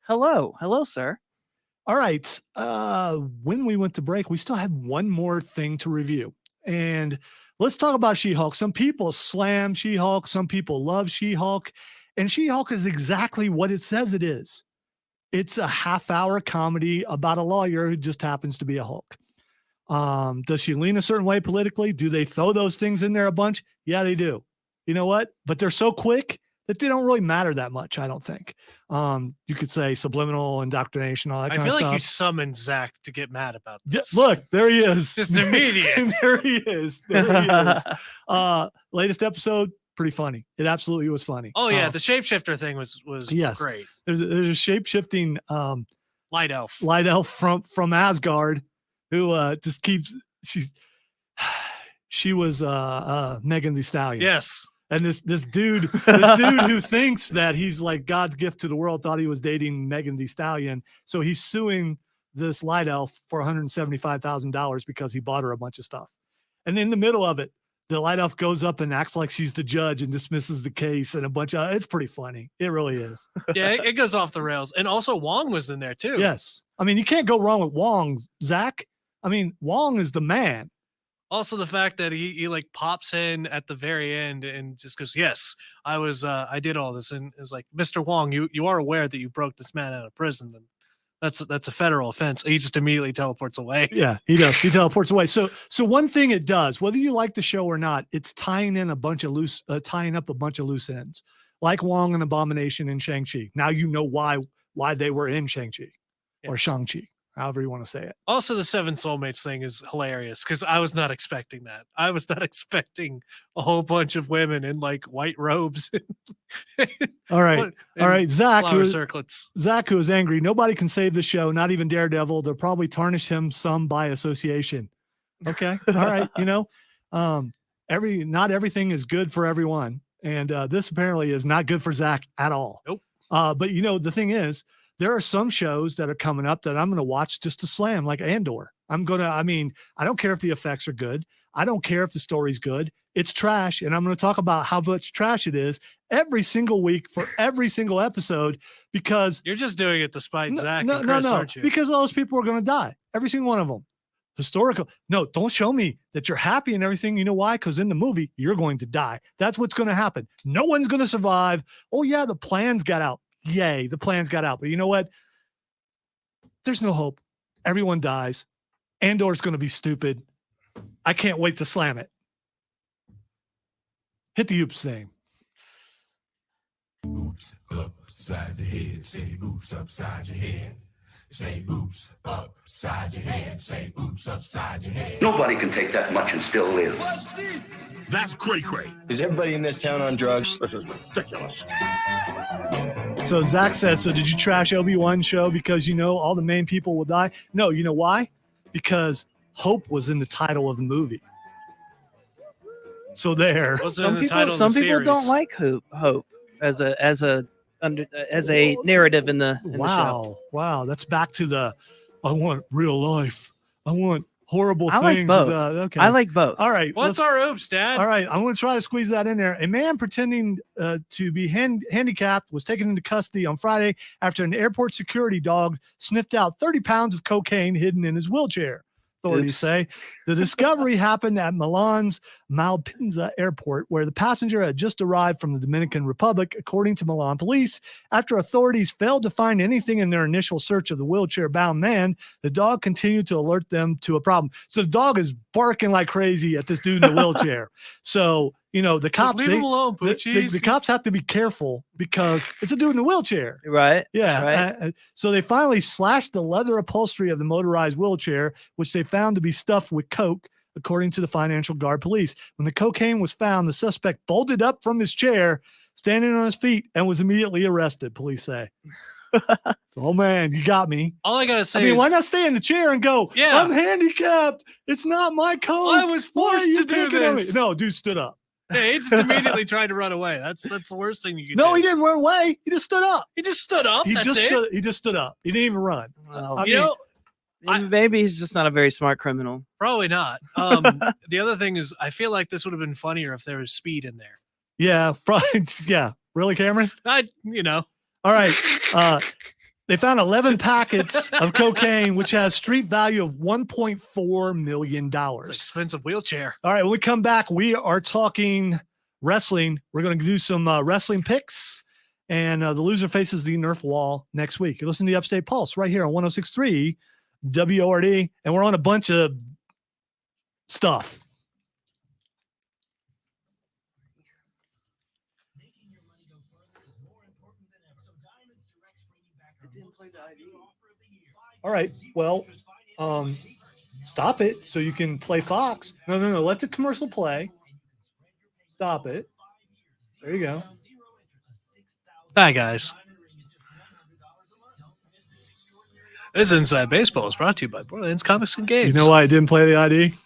Hello, sir. All right. When we went to break, we still had one more thing to review. And let's talk about She-Hulk. Some people slam She-Hulk. Some people love She-Hulk. And She-Hulk is exactly what it says it is. It's a half-hour comedy about a lawyer who just happens to be a Hulk. Does she lean a certain way politically? Do they throw those things in there a bunch? Yeah, they do. You know what? But they're so quick that they don't really matter that much, I don't think. You could say subliminal indoctrination, all that kind of stuff. I feel like you summoned Zach to get mad about this. Look, there he is. Just immediate. There he is. There he is. Latest episode, pretty funny. It absolutely was funny. Oh yeah, the shapeshifter thing was yes. great. There's a shape-shifting Light elf from Asgard who just keeps she was Megan Thee Stallion. Yes. And this dude who thinks that he's like God's gift to the world thought he was dating Megan Thee Stallion. So he's suing this light elf for $175,000 because he bought her a bunch of stuff. And in the middle of it, the light elf goes up and acts like she's the judge and dismisses the case, and a bunch of it's pretty funny. It really is. Yeah, it goes off the rails. And also Wong was in there too. Yes. I mean, you can't go wrong with Wong, Zach. I mean, Wong is the man. Also the fact that he like pops in at the very end and just goes, yes, I did all this. And it's like, Mr. Wong, you are aware that you broke this man out of prison. And that's a federal offense. He just immediately teleports away. Yeah, he does. He teleports away. So one thing it does, whether you like the show or not, it's tying up a bunch of loose ends, like Wong and Abomination and Shang-Chi. Now you know why they were in Shang-Chi or Shang-Chi, however you want to say it. Also, the Seven Soulmates thing is hilarious because I was not expecting that. I was not expecting a whole bunch of women in like white robes. All right. All right. Zach, circlets. Zach, who is angry. Nobody can save the show, not even Daredevil. They'll probably tarnish him some by association. Okay. All right. You know, not everything is good for everyone. And this apparently is not good for Zach at all. Nope. But you know, the thing is, there are some shows that are coming up that I'm going to watch just to slam, like Andor. I don't care if the effects are good. I don't care if the story's good. It's trash. And I'm going to talk about how much trash it is every single week for every single episode, because you're just doing it to spite Zach and Chris, aren't you? Because all those people are going to die. Every single one of them. Historical. No, don't show me that you're happy and everything. You know why? Because in the movie, you're going to die. That's what's going to happen. No one's going to survive. Oh yeah, the plans got out. Yay, the plans got out. But you know what? There's no hope. Everyone dies. Andor's going to be stupid. I can't wait to slam it. Hit the oops thing. Oops upside your head. Say oops upside your head. Say oops upside your head. Say oops upside your head. Nobody can take that much and still live. What's this? That's cray-cray. Is everybody in this town on drugs? This is ridiculous. So Zach says, so did you trash Obi-Wan show because you know all the main people will die? No, you know why? Because hope was in the title of the movie. So there. Some people don't like hope as a narrative in the show. Wow. That's back to I want real life. I want horrible things. Like both. Okay. I like both. All right. What's our oops, Dad? All right. I'm going to try to squeeze that in there. A man pretending to be handicapped was taken into custody on Friday after an airport security dog sniffed out 30 pounds of cocaine hidden in his wheelchair. Authorities say the discovery happened at Milan's Malpensa airport, where the passenger had just arrived from the Dominican Republic, according to Milan police. After authorities failed to find anything in their initial search of the wheelchair-bound man, the dog continued to alert them to a problem. So the dog is barking like crazy at this dude in the wheelchair. So, you know, the cops, leave him alone, the cops have to be careful because it's a dude in a wheelchair. Right. Yeah. Right. So they finally slashed the leather upholstery of the motorized wheelchair, which they found to be stuffed with coke, according to the Financial Guard police. When the cocaine was found, the suspect bolted up from his chair, standing on his feet, and was immediately arrested, police say. So, oh man, you got me. All I gotta say is, why not stay in the chair and go, yeah, I'm handicapped. It's not my coke. I was forced to do this. No, dude stood up. Yeah, he just immediately tried to run away. That's the worst thing you could do. No, he didn't run away. He just stood up. He just stood up. He just stood up. He didn't even run. Well, maybe he's just not a very smart criminal. Probably not. The other thing is, I feel like this would have been funnier if there was speed in there. Yeah, probably. Yeah. Really, Cameron? All right. They found 11 packets of cocaine, which has street value of $1.4 million. It's an expensive wheelchair. All right. When we come back, we are talking wrestling. We're going to do some wrestling picks, and the loser faces the Nerf wall next week. You listen to the Upstate Pulse right here on 106.3 WORD, and we're on a bunch of stuff. All right. Well, stop it so you can play Fox. No. Let the commercial play. Stop it. There you go. Hi, guys. This Inside Baseball is brought to you by Borderlands Comics and Games. You know why I didn't play the ID? Because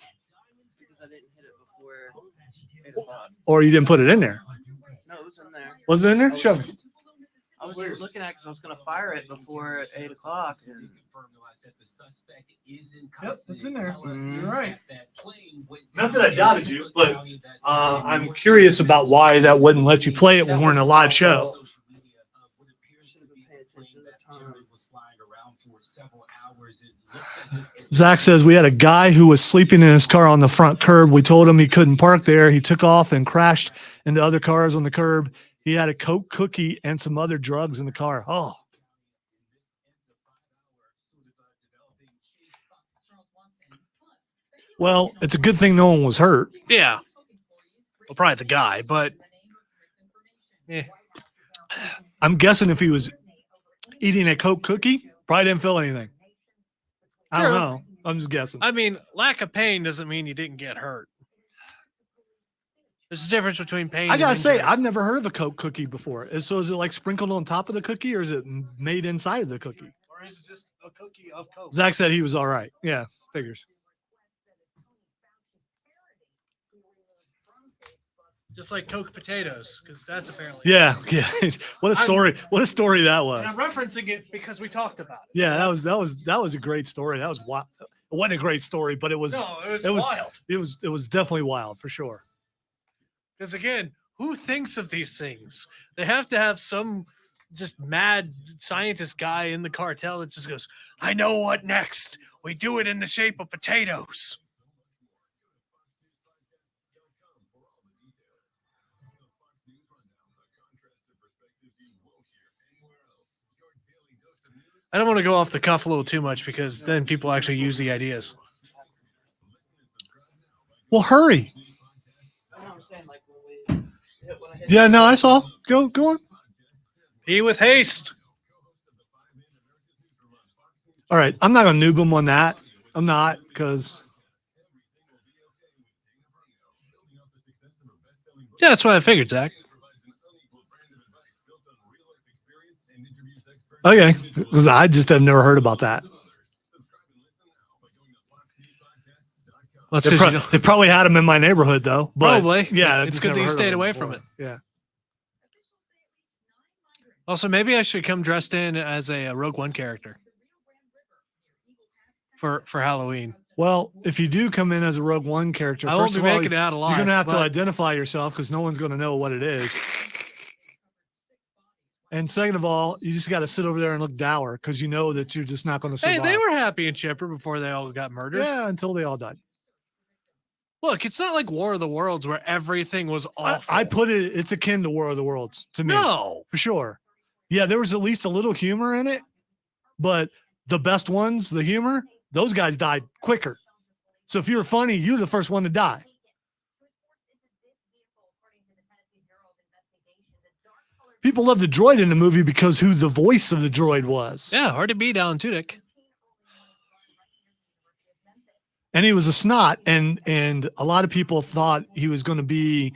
I didn't hit it before 8 o'clock. Or you didn't put it in there? No, it was in there. Was it in there? Show me. I was just looking at it because I was going to fire it before 8 o'clock. And... Yep, it's in there. You're right. Not that I doubted you, but I'm curious about why that wouldn't let you play it when we're in a live show. Zach says we had a guy who was sleeping in his car on the front curb. We told him he couldn't park there. He took off and crashed into other cars on the curb. He had a Coke cookie and some other drugs in the car. Oh. Well, it's a good thing no one was hurt. Yeah. Well, probably the guy, but yeah. I'm guessing if he was eating a Coke cookie, probably didn't feel anything. I don't True. know. I'm just guessing. I mean, lack of pain doesn't mean you didn't get hurt. There's a difference between pain. I gotta and say, injury. I've never heard of a Coke cookie before. So is it like sprinkled on top of the cookie, or is it made inside of the cookie? Or is it just a cookie of Coke? Zach said he was all right. Yeah, figures. Just like Coke potatoes, because that's apparently. Yeah. What a story! What a story that And was. I'm referencing it because we talked about it. Yeah, that was a great story. That was wild. It wasn't a great story, but it was wild. it was definitely wild for sure. Because again, who thinks of these things? They have to have some just mad scientist guy in the cartel that just goes, "I know what next. We do it in the shape of potatoes." I don't want to go off the cuff a little too much because then people actually use the ideas. Well, hurry. Yeah, no, I saw. Go on. Be with haste. All right, I'm not gonna noob him on that. I'm not, because Yeah, that's what I figured, Zach. okay, because I just have never heard about that. Well, They probably had him in my neighborhood though. But Probably. Yeah, I've It's just good that never you heard of stayed him away before. from it. Yeah. Also, maybe I should come dressed in as a Rogue One character for Halloween. Well, if you do come in as a Rogue One character, I won't first be of all, making it out alive. you're gonna have to but identify yourself because no one's gonna know what it is. And second of all, you just got to sit over there and look dour because you know that you're just not going to Hey, survive. they were happy and chipper before they all got murdered. Yeah, until they all died. Look, it's not like War of the Worlds where everything was awful. I put it, it's akin to War of the Worlds to me. No. For sure. Yeah, there was at least a little humor in it, but the best ones, the humor, those guys died quicker. So if you were funny, you're the first one to die. People love the droid in the movie because who the voice of the droid was. Yeah, hard to beat Alan Tudyk. And he was a snot, and a lot of people thought he was going to be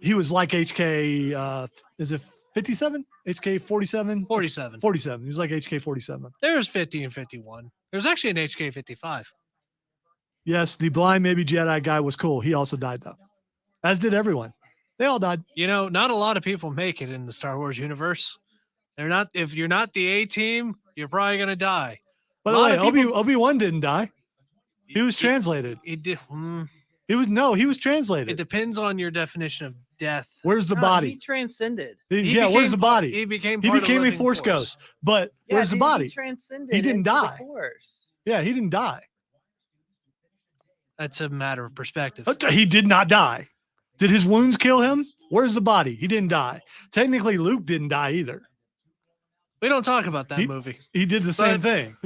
he was like HK is it 57? HK 47? 47. 47. He was like HK 47. There's 50 and 51. There's actually an HK 55. Yes, the blind maybe Jedi guy was cool. He also died though. As did everyone. They all died. You know, not a lot of people make it in the Star Wars universe. They're not. If you're not the A team, you're probably gonna die. By the way, Obi-Wan didn't die. He was translated. It did. He was translated. It depends on your definition of death. Where's the He body? transcended. Where's the body? He became. He part of the became a living Force ghost. But Yeah, where's the dude, body? He transcended. He didn't into the die. Force. Yeah, he didn't die. That's a matter of perspective. He did not die. Did his wounds kill him? Where's the body? He didn't die. Technically, Luke didn't die either. We don't talk about that movie. He did the same thing.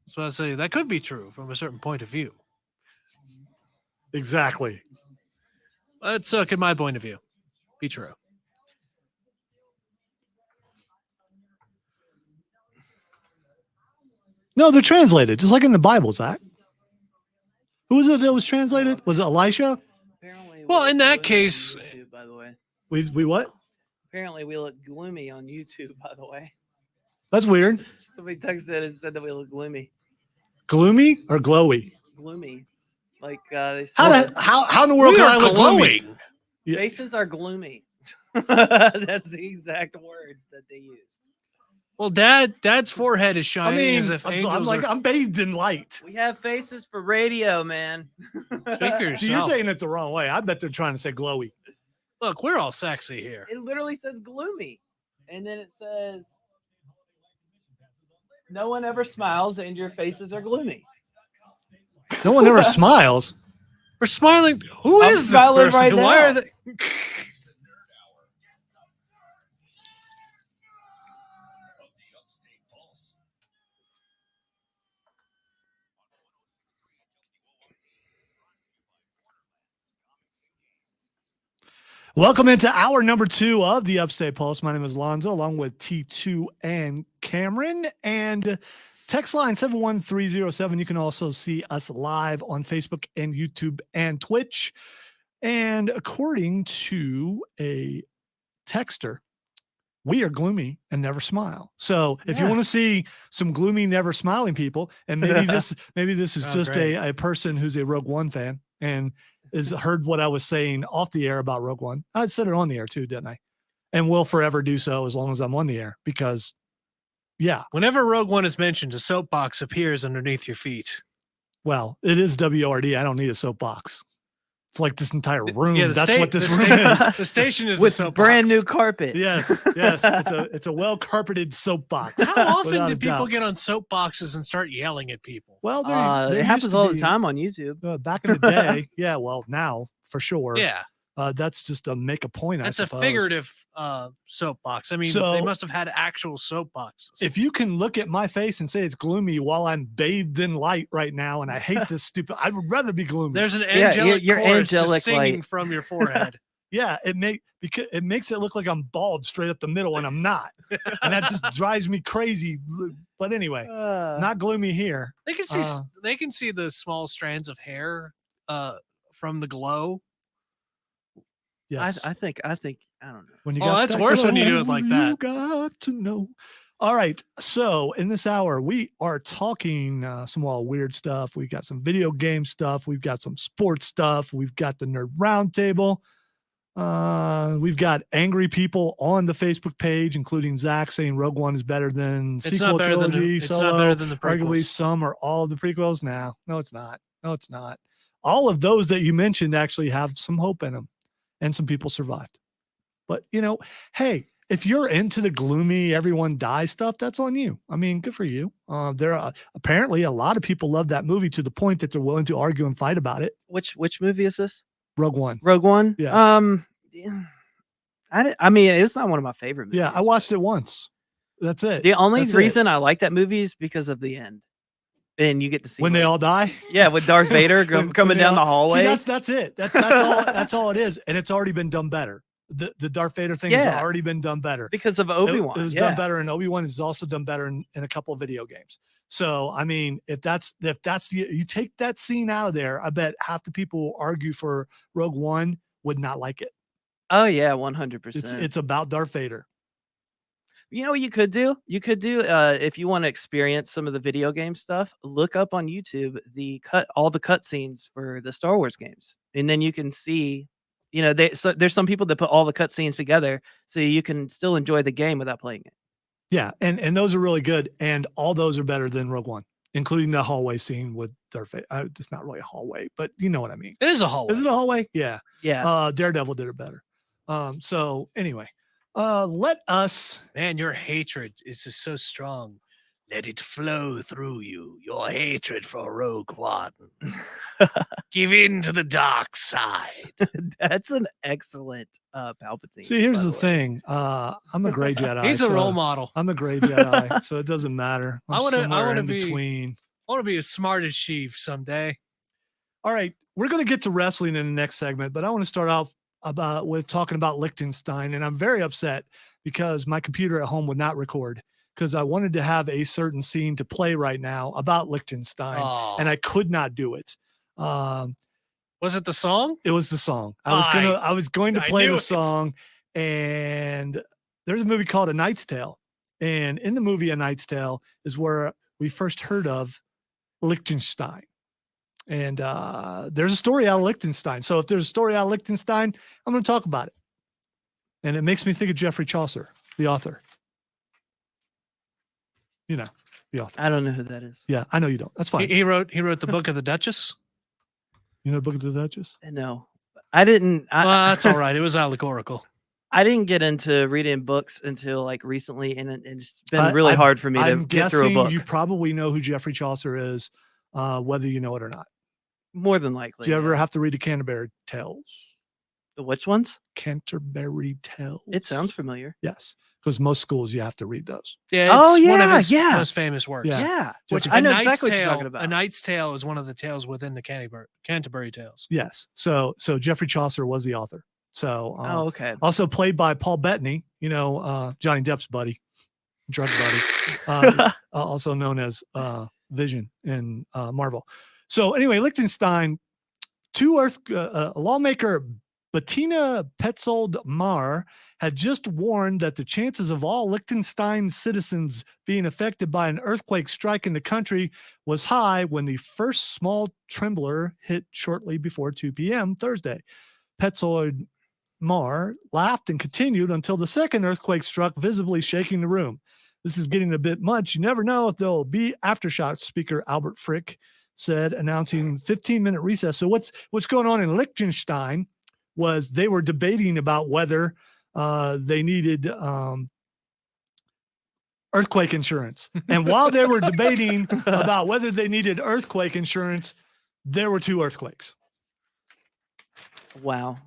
So I say that could be true from a certain point of view. Exactly. But so could my point of view be true. No, they're translated, just like in the Bible, Zach. Who was it that was translated? Was it Elisha? Apparently, Well, we in look that gloomy on case- YouTube, by the way. We what? Apparently, we look gloomy on YouTube. By the way, That's weird. somebody texted and said that we look gloomy. Gloomy or glowy? Gloomy, like they How said in the world We can are I look gloomy? glowing. Yeah. faces are gloomy. That's the exact words that they used. Well, Dad's forehead is I shining mean, as if angels I'm like, are... I'm bathed in light. We have faces for radio, man. Speak for See, you're yourself. saying it the wrong way. I bet they're trying to say glowy. Look, we're all sexy here. It literally says gloomy. And then it says, no one ever smiles and your faces are gloomy. No one ever smiles. We're smiling. Who I'm is this smiling person? right Why now. are they? Of the Upstate Pulse. Welcome into hour number 2 of the Upstate Pulse. My name is Lonzo, along with T2 and Cameron. And text line 71307. You can also see us live on Facebook and YouTube and Twitch. And according to a texter, we are gloomy and never smile. So if you Yeah. want to see some gloomy, never smiling people, and maybe this is Oh, just great. a person who's a Rogue One fan and has heard what I was saying off the air about Rogue One. I said it on the air too, didn't I? And will forever do so as long as I'm on the air because, yeah, Whenever Rogue One is mentioned, a soapbox appears underneath your feet. well, it is WRD. I don't need a soapbox. It's like this entire room. Yeah, the That's sta- what this the room sta- is. The station is a With soapbox. brand new carpet. Yes, yes. It's a well carpeted soapbox. How often without do a people doubt. get on soapboxes and start yelling at people? Well, there It used happens to all the be- time on YouTube. Back in the day, yeah. Well, now for sure. Yeah, That's just a make a point. that's I a suppose. figurative soapbox. I mean, So- they must have had actual soapboxes. If you can look at my face and say it's gloomy while I'm bathed in light right now, and I hate this stupid, I would rather be gloomy. There's an Yeah, angelic you're chorus just angelic singing light. from your forehead. Yeah, it makes it look like I'm bald straight up the middle, and I'm not, and that just drives me crazy. But anyway, not gloomy here. They can see Uh, they can see the small strands of hair from the glow. Yes, I think I don't know. when you Oh, that's worse when you do it like that. You got to know. All right. So in this hour, we are talking some all weird stuff. We've got some video game stuff. We've got some sports stuff. We've got the Nerd Roundtable. We've got angry people on the Facebook page, including Zach saying Rogue One is better than It's sequel not better than trilogy. it's Solo, not better than the arguably prequels. some or all of the prequels. No, it's not. No, it's not. All of those that you mentioned actually have some hope in them, and some people survived. But hey, if you're into the gloomy, everyone dies stuff, that's on you. I mean, good for you. There are apparently a lot of people love that movie to the point that they're willing to argue and fight about it. Which movie is this? Rogue One. Rogue One? Yes. Yeah. I mean, it's not one of my favorite movies. Yeah, I watched it once. That's it. The only That's it. reason I like that movie is because of the end. And you get to see When they like- all die. Yeah, with Darth Vader When coming they down the all- hallway. See, that's it. That's all. That's all it is, and it's already been done better. The Darth Vader thing has Yeah. already been done better. because of It- Obi-Wan. It was done better, and Obi-Wan is also done better in a couple of video games. So, I mean, if that's you take that scene out of there, I bet half the people who argue for Rogue One would not like it. Oh yeah, 100%. It's about Darth Vader. You know what you could do? You could do if you want to experience some of the video game stuff, look up on YouTube all the cutscenes for the Star Wars games. And then you can see, there's some people that put all the cutscenes together so you can still enjoy the game without playing it. Yeah, and those are really good, and all those are better than Rogue One, including the hallway scene with Darth Vader. It's not really a hallway, but you know what I mean. It is a hallway. Is it a hallway? Yeah. Yeah. Daredevil did it better. So anyway, let us. Man, your hatred is just so strong. Let it flow through you. Your hatred for Rogue One. Give in to the dark side. That's an excellent Palpatine. See, here's by the way. thing. I'm a gray Jedi. He's a so role model. I'm a gray Jedi, so it doesn't matter. I I'm wanna- I somewhere wanna in be- between. I want to be as smart as Sheev someday. All right, we're going to get to wrestling in the next segment, but I want to start off with talking about Liechtenstein, and I'm very upset because my computer at home would not record because I wanted to have a certain scene to play right now about Liechtenstein, Oh. and I could not do it. Was it the song? It was the song. I was going to I play knew the it. song, and there's a movie called A Knight's Tale, and in the movie A Knight's Tale is where we first heard of Liechtenstein. And there's a story out of Liechtenstein. So if there's a story out of Liechtenstein, I'm going to talk about it. And it makes me think of Geoffrey Chaucer, the author. You know, the author. I don't know who that is. Yeah, I know you don't. That's fine. He wrote the Book of the Duchess. You know, Book of the Duchess. No, I didn't. Well, that's all right. It was allegorical. I didn't get into reading books until like recently, and it's been really hard for me to get through a book. You probably know who Geoffrey Chaucer is, whether you know it or not. More than likely. Do you ever have to read the Canterbury Tales? The which ones? Canterbury Tales. It sounds familiar. Yes, because most schools you have to read those. Yeah. It's one of his most famous works. Yeah. Which I know exactly what you're talking about. A Knight's Tale is one of the tales within the Canterbury Tales. Yes. So Geoffrey Chaucer was the author. So okay. Also played by Paul Bettany, you know, Johnny Depp's buddy, drug buddy, also known as Vision in Marvel. So anyway, Liechtenstein, lawmaker Bettina Petzold-Mar had just warned that the chances of all Liechtenstein citizens being affected by an earthquake striking the country was high when the first small trembler hit shortly before 2 p.m. Thursday. Petzold-Mar laughed and continued until the second earthquake struck, visibly shaking the room. This is getting a bit much. You never know if there'll be aftershocks, Speaker Albert Frick said, announcing 15-minute recess. So what's going on in Liechtenstein was they were debating about whether they needed earthquake insurance. And while they were debating about whether they needed earthquake insurance, there were 2 earthquakes. Wow.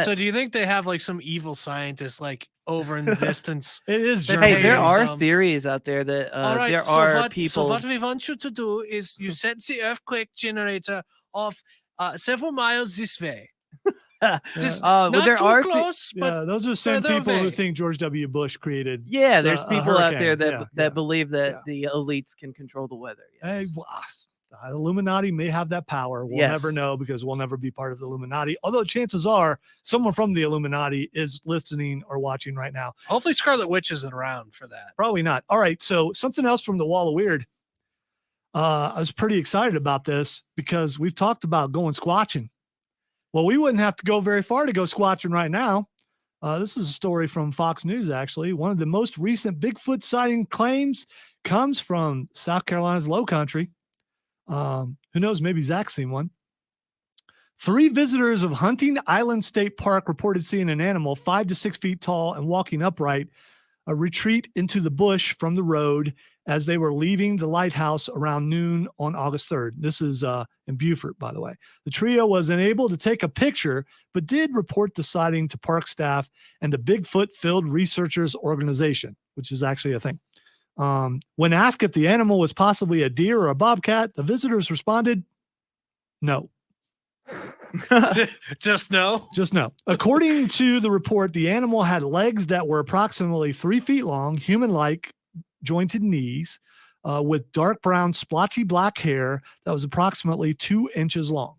So do you think they have like some evil scientist like over in the distance? It is Germany. Hey, there are theories out there that there are people. So what we want you to do is you set the earthquake generator off several miles this way. Not there too are close, but those are the same people who think George W. Bush created. Yeah, there's people out there that that believe that the elites can control the weather. Yes. Hey, well, the Illuminati may have that power. We'll never know because we'll never be part of the Illuminati. Although chances are someone from the Illuminati is listening or watching right now. Hopefully Scarlet Witch isn't around for that. Probably not. All right. So something else from the Wall of Weird. I was pretty excited about this because we've talked about going squatching. Well, we wouldn't have to go very far to go squatching right now. This is a story from Fox News, actually. One of the most recent Bigfoot sighting claims comes from South Carolina's Low Country. Who knows? Maybe Zach's seen one. 3 visitors of Hunting Island State Park reported seeing an animal 5 to 6 feet tall and walking upright, retreat into the bush from the road as they were leaving the lighthouse around noon on August 3rd. This is in Beaufort, by the way. The trio was unable to take a picture, but did report the sighting to park staff and the Bigfoot Field Researchers Organization, which is actually a thing. When asked if the animal was possibly a deer or a bobcat, the visitors responded, no. Just no? Just no. According to the report, the animal had legs that were approximately 3 feet long, human-like, jointed knees, with dark brown, splotchy black hair that was approximately 2 inches long.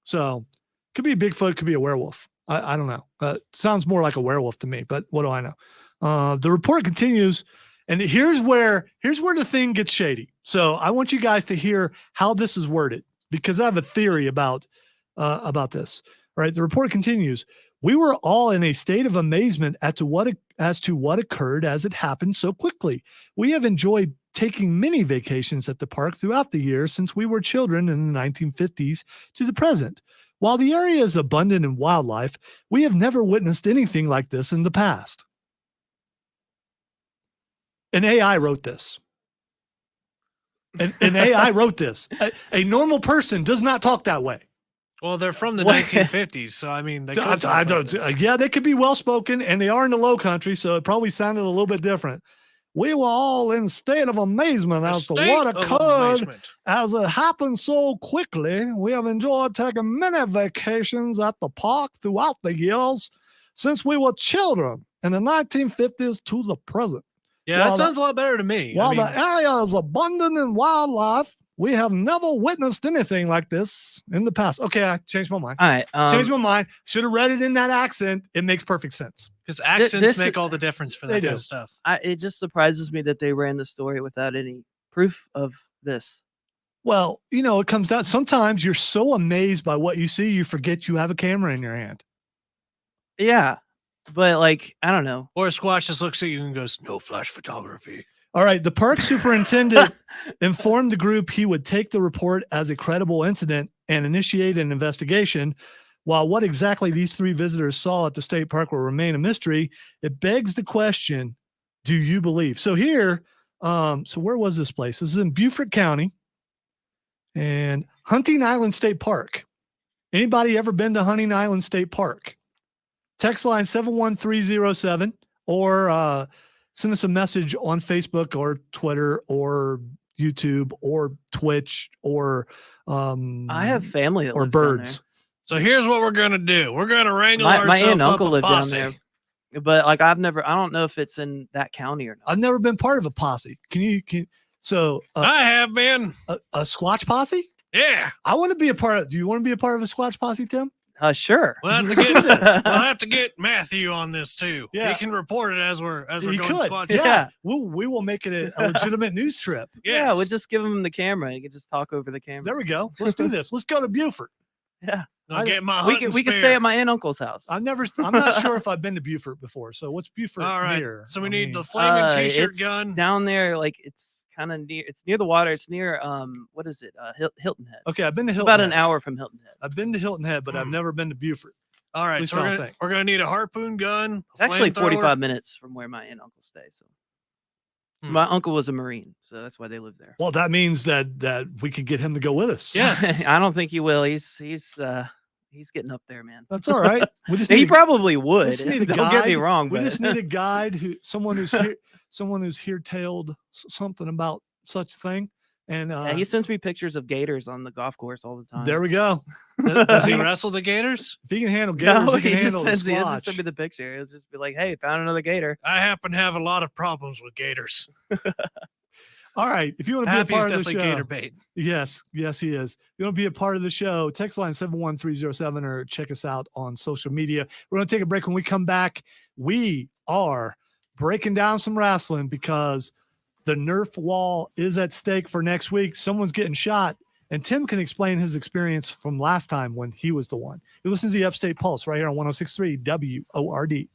So could be a Bigfoot, could be a werewolf. I don't know. Sounds more like a werewolf to me, but what do I know? The report continues. And here's where the thing gets shady. So I want you guys to hear how this is worded because I have a theory about this. All right. The report continues. We were all in a state of amazement as to what occurred as it happened so quickly. We have enjoyed taking many vacations at the park throughout the years since we were children in the 1950s to the present. While the area is abundant in wildlife, we have never witnessed anything like this in the past. An AI wrote this. An AI wrote this. A normal person does not talk that way. Well, they're from the 1950s, so I mean, they could talk like this. Yeah, they could be well-spoken, and they are in the Low Country, so it probably sounded a little bit different. We were all in a state of amazement as to what occurred as it happened so quickly. We have enjoyed taking many vacations at the park throughout the years since we were children in the 1950s to the present. Yeah, that sounds a lot better to me. While the area is abundant in wildlife, we have never witnessed anything like this in the past. Okay, I changed my mind. All right. Changed my mind. Should have read it in that accent. It makes perfect sense. Because accents make all the difference for that kind of stuff. It just surprises me that they ran the story without any proof of this. Well, you know, it comes down. Sometimes you're so amazed by what you see, you forget you have a camera in your hand. Yeah. But like, I don't know. Or Squash just looks at you and goes, no flash photography. All right. The park superintendent informed the group he would take the report as a credible incident and initiate an investigation. While what exactly these 3 visitors saw at the state park will remain a mystery, it begs the question, do you believe? So here, so where was this place? This is in Beaufort County and Hunting Island State Park. Anybody ever been to Hunting Island State Park? Text line 71307 or send us a message on Facebook or Twitter or YouTube or Twitch or I have family that or lives down birds. So here's what we're gonna do. We're gonna wrangle there. My aunt ourselves and uncle up a live down posse. there, but like I don't know if it's in that county or not. I've never been part of a posse. So I have been. a Squatch posse? Yeah. I want to be a part of. Do you want to be a part of a Squatch posse, Tim? Sure. We'll have, to Let's get, do this. we'll have to get Matthew on this too. Yeah. He can report it as we're You going could. squatch. Yeah. We will make it a legitimate news trip. Yeah, Yes. we'll just give him the camera. You can just talk over the camera. There we go. Let's do this. Let's go to Beaufort. Yeah. I'll get my We hunting can stay spear. at my aunt and uncle's house. I'm not sure if I've been to Beaufort before. So what's Beaufort All right. near? So we I need mean, the flaming t-shirt it's gun. down there. Like it's kind of near. It's near the water. It's near what is it? Hilton Head. Okay, I've been to It's Hilton about an Head. hour from Hilton Head. I've been to Hilton Head, but I've never been to Beaufort. All right. least So I don't think. we're gonna need a harpoon gun. It's actually flamethrower. 45 minutes from where my aunt and uncle stay. So my uncle was a Marine, so that's why they live there. Well, that means that we could get him to go with us. Yes. I don't think he will. He's getting up there, man. That's all right. We just He need, probably would. just need a Don't get me guide. wrong, we but just need a guide someone who's here tailed something about such thing. And yeah, he sends me pictures of gators on the golf course all the time. there we go. Does he wrestle the gators? If he can handle gators, No, he can he just handle the sends me. He'll just send me Squatch. the picture. He'll just be like, "Hey, found another gator." I happen to have a lot of problems with gators. All right. If you want to be a Happy's part of the definitely show, gator bait. yes, he is. If you want to be a part of the show, text line 71307 or check us out on social media. We're going to take a break. When we come back, we are breaking down some wrestling because the Nerf wall is at stake for next week. Someone's getting shot, and Tim can explain his experience from last time when he was the one. You listen to the Upstate Pulse right here on 106.3 WORD.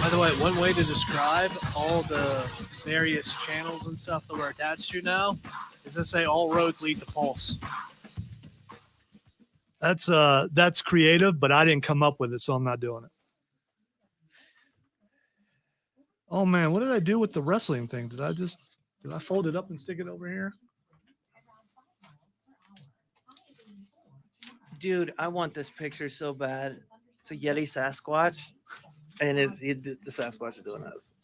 By the way, one way to describe all the various channels and stuff that we're attached to now is to say all roads lead to Pulse. That's creative, but I didn't come up with it, so I'm not doing it. Oh man, what did I do with the wrestling thing? Did I fold it up and stick it over here? Dude, I want this picture so bad. It's a Yeti Sasquatch, and the Sasquatch is doing this.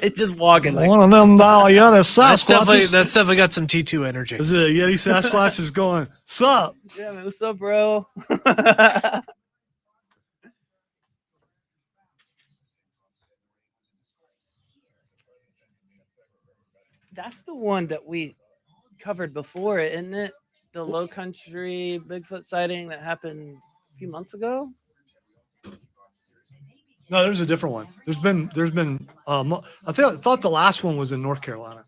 It's just walking like. One of them Yeti Sasquatches. That's definitely got some T2 energy. Is it a Yeti Sasquatch is going, sup? Yeah, man, what's up, bro? That's the one that we covered before, isn't it? The Low Country Bigfoot sighting that happened a few months ago. No, there's a different one. There's been I thought the last one was in North Carolina.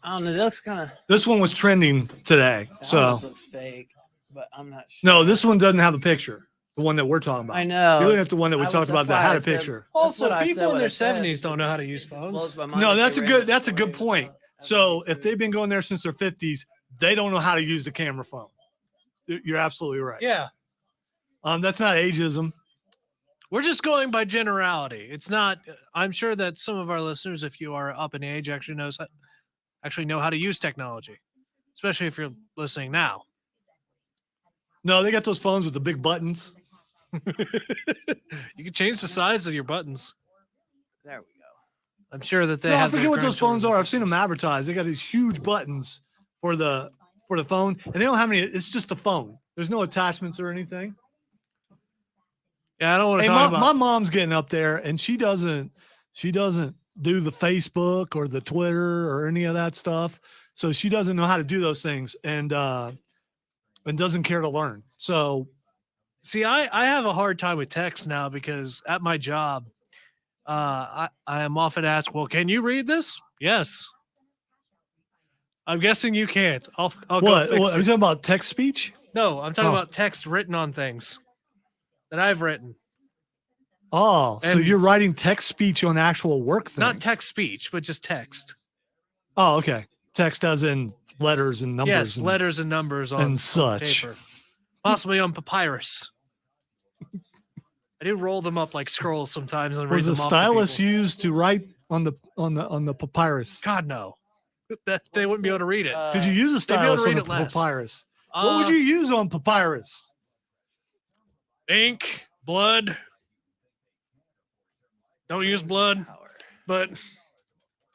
I don't know. That looks kind of. This one was trending today. So looks fake, but I'm not sure. no, this one doesn't have a picture. The one that we're talking about. I know. You're looking at the one that we I talked was- about that's that why had I a said- picture. Also, That's what I people said, in what their I said. 70s don't know how to use phones. Blows my mind No, that that's they a ran good. it That's a good before. point. So if they've been going there since their 50s, they don't know how to use the camera phone. You're absolutely right. Yeah. That's not ageism. We're just going by generality. It's not. I'm sure that some of our listeners, if you are up in age, actually know how to use technology, especially if you're listening now. No, they got those phones with the big buttons. You can change the size of your buttons. There we go. I'm sure that they No, I have. forget their what those phones grandchildren are. I've seen them advertised. They got these huge buttons for the phone, and they don't have any. It's just a phone. There's no attachments or anything. Yeah, I don't want to Hey, talk my about. mom's getting up there, and she doesn't do the Facebook or the Twitter or any of that stuff. So she doesn't know how to do those things, and doesn't care to learn. So See, I have a hard time with text now because at my job, I am often asked, "Well, can you read this?" Yes. I'm guessing you can't. I'll go What? fix What? Are you it. talking about text speech? No, I'm talking Oh. about text written on things that I've written. Oh, so And- you're writing text speech on actual work things. Not text speech, but just text. Oh, okay. Text as in letters and numbers. Yes, and, letters and numbers on, and on such. paper. Possibly on papyrus. I do roll them up like scrolls sometimes and read Was them a off to stylus people. used to write on the papyrus? God, no. That they wouldn't be able to read it. Could you use a they'd be able to stylus on read a it less. papyrus? What would you use on papyrus? Ink, blood. Don't use blood, but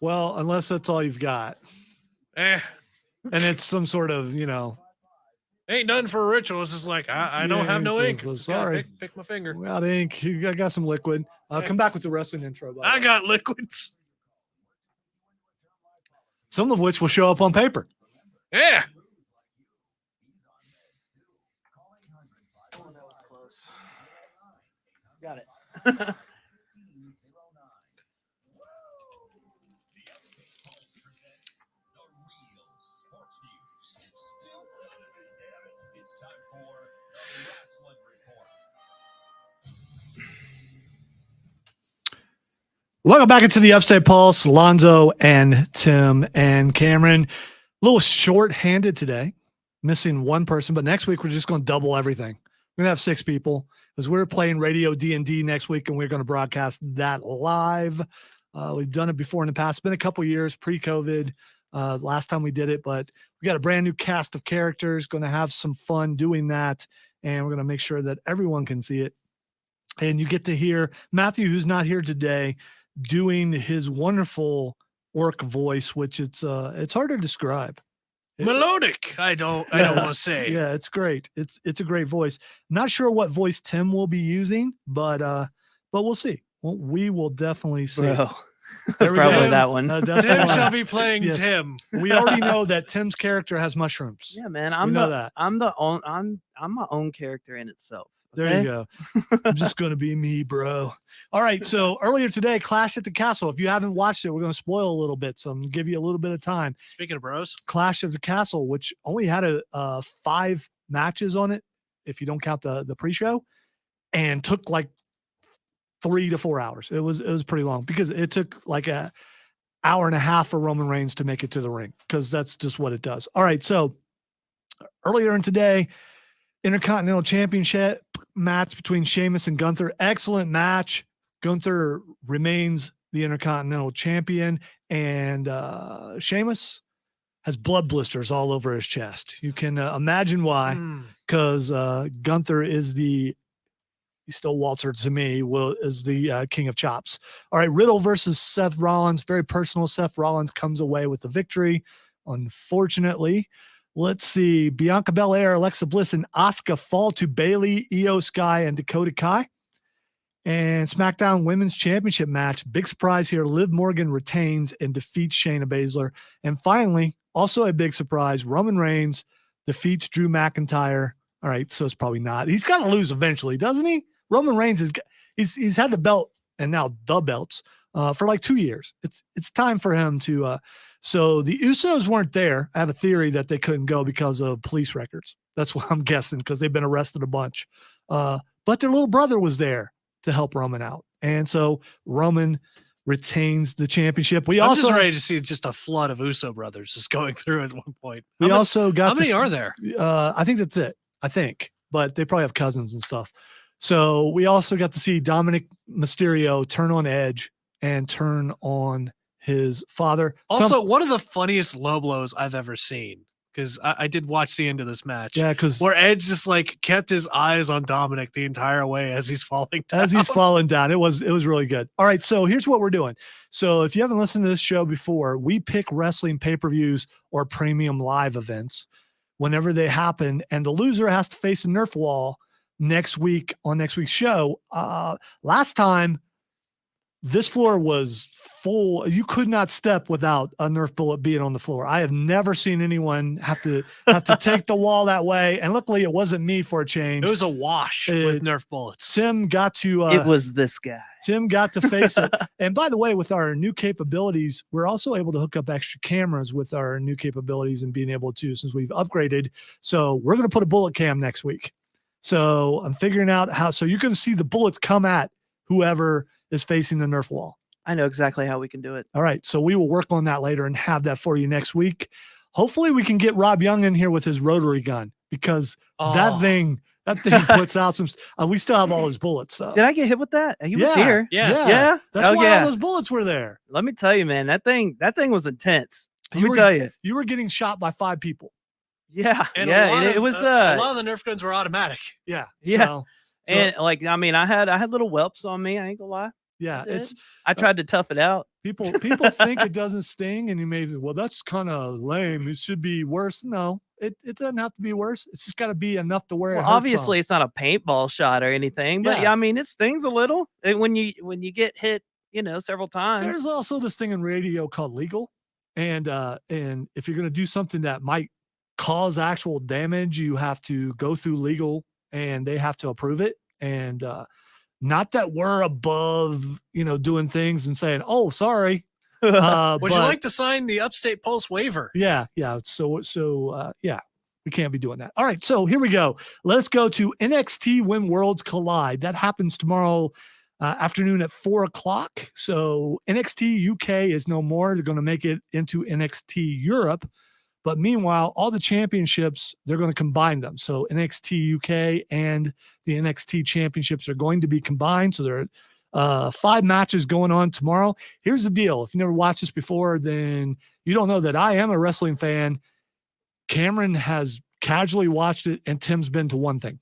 Well, unless that's all you've got, and it's some sort of, ain't nothing for a ritual. It's just like I don't have no ink. Just gotta Sorry. pick my finger. Without ink, I got some liquid. Come back with the wrestling intro. by the I way. got liquids. Some of which will show up on paper. Yeah. Oh, that was close. Got it. It's time for the Wrestling Report. Welcome back into the Upstate Pulse. Lonzo and Tim and Cameron. A little short-handed today, missing one person, but next week we're just going to double everything. We're going to have 6 people because we're playing Radio D&D next week, and we're going to broadcast that live. We've done it before in the past. It's been a couple years pre-COVID last time we did it, but we got a brand new cast of characters, going to have some fun doing that, and we're going to make sure that everyone can see it. And you get to hear Matthew, who's not here today, doing his wonderful orc voice, which it's hard to describe. Melodic. I don't want to say. Yeah, it's great. It's a great voice. Not sure what voice Tim will be using, but we'll see. Well, we will definitely see. Bro. There we Probably go. that one. That's the Tim one. shall be playing Yes. Tim. We already know that Tim's character has mushrooms. Yeah, man. We know that. I'm my own character in itself. There okay? you go. I'm just going to be me, bro. All right. So earlier today, Clash at the Castle. If you haven't watched it, we're going to spoil a little bit. So I'm going to give you a little bit of time. Speaking of bros, Clash of the Castle, which only had 5 matches on it, if you don't count the pre-show, and took like 3 to 4 hours. It was pretty long because it took like a hour and a half for Roman Reigns to make it to the ring because that's just what it does. All right. So earlier in today, Intercontinental Championship match between Sheamus and Gunther. Excellent match. Gunther remains the Intercontinental Champion, and Sheamus has blood blisters all over his chest. You can imagine why, because Gunther is he still Walter to me, is the king of chops. All right, Riddle versus Seth Rollins. Very personal. Seth Rollins comes away with the victory, unfortunately. Let's see. Bianca Belair, Alexa Bliss, and Asuka fall to Bayley, Io Sky, and Dakota Kai. And SmackDown Women's Championship match. Big surprise here. Liv Morgan retains and defeats Shayna Baszler. And finally, also a big surprise, Roman Reigns defeats Drew McIntyre. All right, so it's probably not. He's got to lose eventually, doesn't he? Roman Reigns he's had the belt and now the belts for like 2 years. It's time for him to so the Usos weren't there. I have a theory that they couldn't go because of police records. That's what I'm guessing, because they've been arrested a bunch. But their little brother was there to help Roman out. And so Roman retains the championship. I'm just ready to see just a flood of Uso brothers just going through at one point. Also got how many are there? I think that's it. I think, but they probably have cousins and stuff. So we also got to see Dominic Mysterio turn on Edge and turn on his father. Also, one of the funniest low blows I've ever seen, because I did watch the end of this match. Yeah, because where Edge just like kept his eyes on Dominic the entire way as he's falling down. As he's falling down. It was really good. All right, so here's what we're doing. So if you haven't listened to this show before, we pick wrestling pay-per-views or premium live events whenever they happen, and the loser has to face a Nerf wall next week on next week's show. Last time this floor was full. You could not step without a Nerf bullet being on the floor. I have never seen anyone have to take the wall that way. And luckily it wasn't me for a change. It was a wash with Nerf bullets. Tim got to it was this guy. Tim got to face it. And by the way, with our new capabilities, we're also able to hook up extra cameras with our new capabilities and being able to, since we've upgraded. So we're going to put a bullet cam next week. So I'm figuring out how, so you're going to see the bullets come at whoever is facing the Nerf wall. I know exactly how we can do it. All right. So we will work on that later and have that for you next week. Hopefully we can get Rob Young in here with his rotary gun, because that thing puts out some, we still have all his bullets. So. Did I get hit with that? He was here. Yes. Yeah. That's why all those bullets were there. Let me tell you, man, that thing was intense. Let me tell you. You were getting shot by 5 people. Yeah. And it was a lot of the Nerf guns were automatic. Yeah. Yeah. So, and like, I mean, I had little whelps on me. I ain't gonna lie. yeah, I tried to tough it out. People think it doesn't sting, and you may say, well, that's kind of lame. It should be worse. No, it doesn't have to be worse. It's just got to be enough to where Well, it hurts obviously some. it's not a paintball shot or anything, but Yeah. I mean, it stings a little when you get hit, several times. There's also this thing in radio called legal, and if you're going to do something that might cause actual damage, you have to go through legal, and they have to approve it. And not that we're above, doing things and saying, "Oh, sorry." Would you like to sign the Upstate Pulse waiver? Yeah. So yeah, we can't be doing that. All right. So here we go. Let's go to NXT When Worlds Collide. That happens tomorrow afternoon at 4:00. So NXT UK is no more. They're going to make it into NXT Europe. But meanwhile, all the championships, they're going to combine them. So NXT UK and the NXT championships are going to be combined. So there are 5 matches going on tomorrow. Here's the deal. If you never watched this before, then you don't know that I am a wrestling fan. Cameron has casually watched it, and Tim's been to one thing.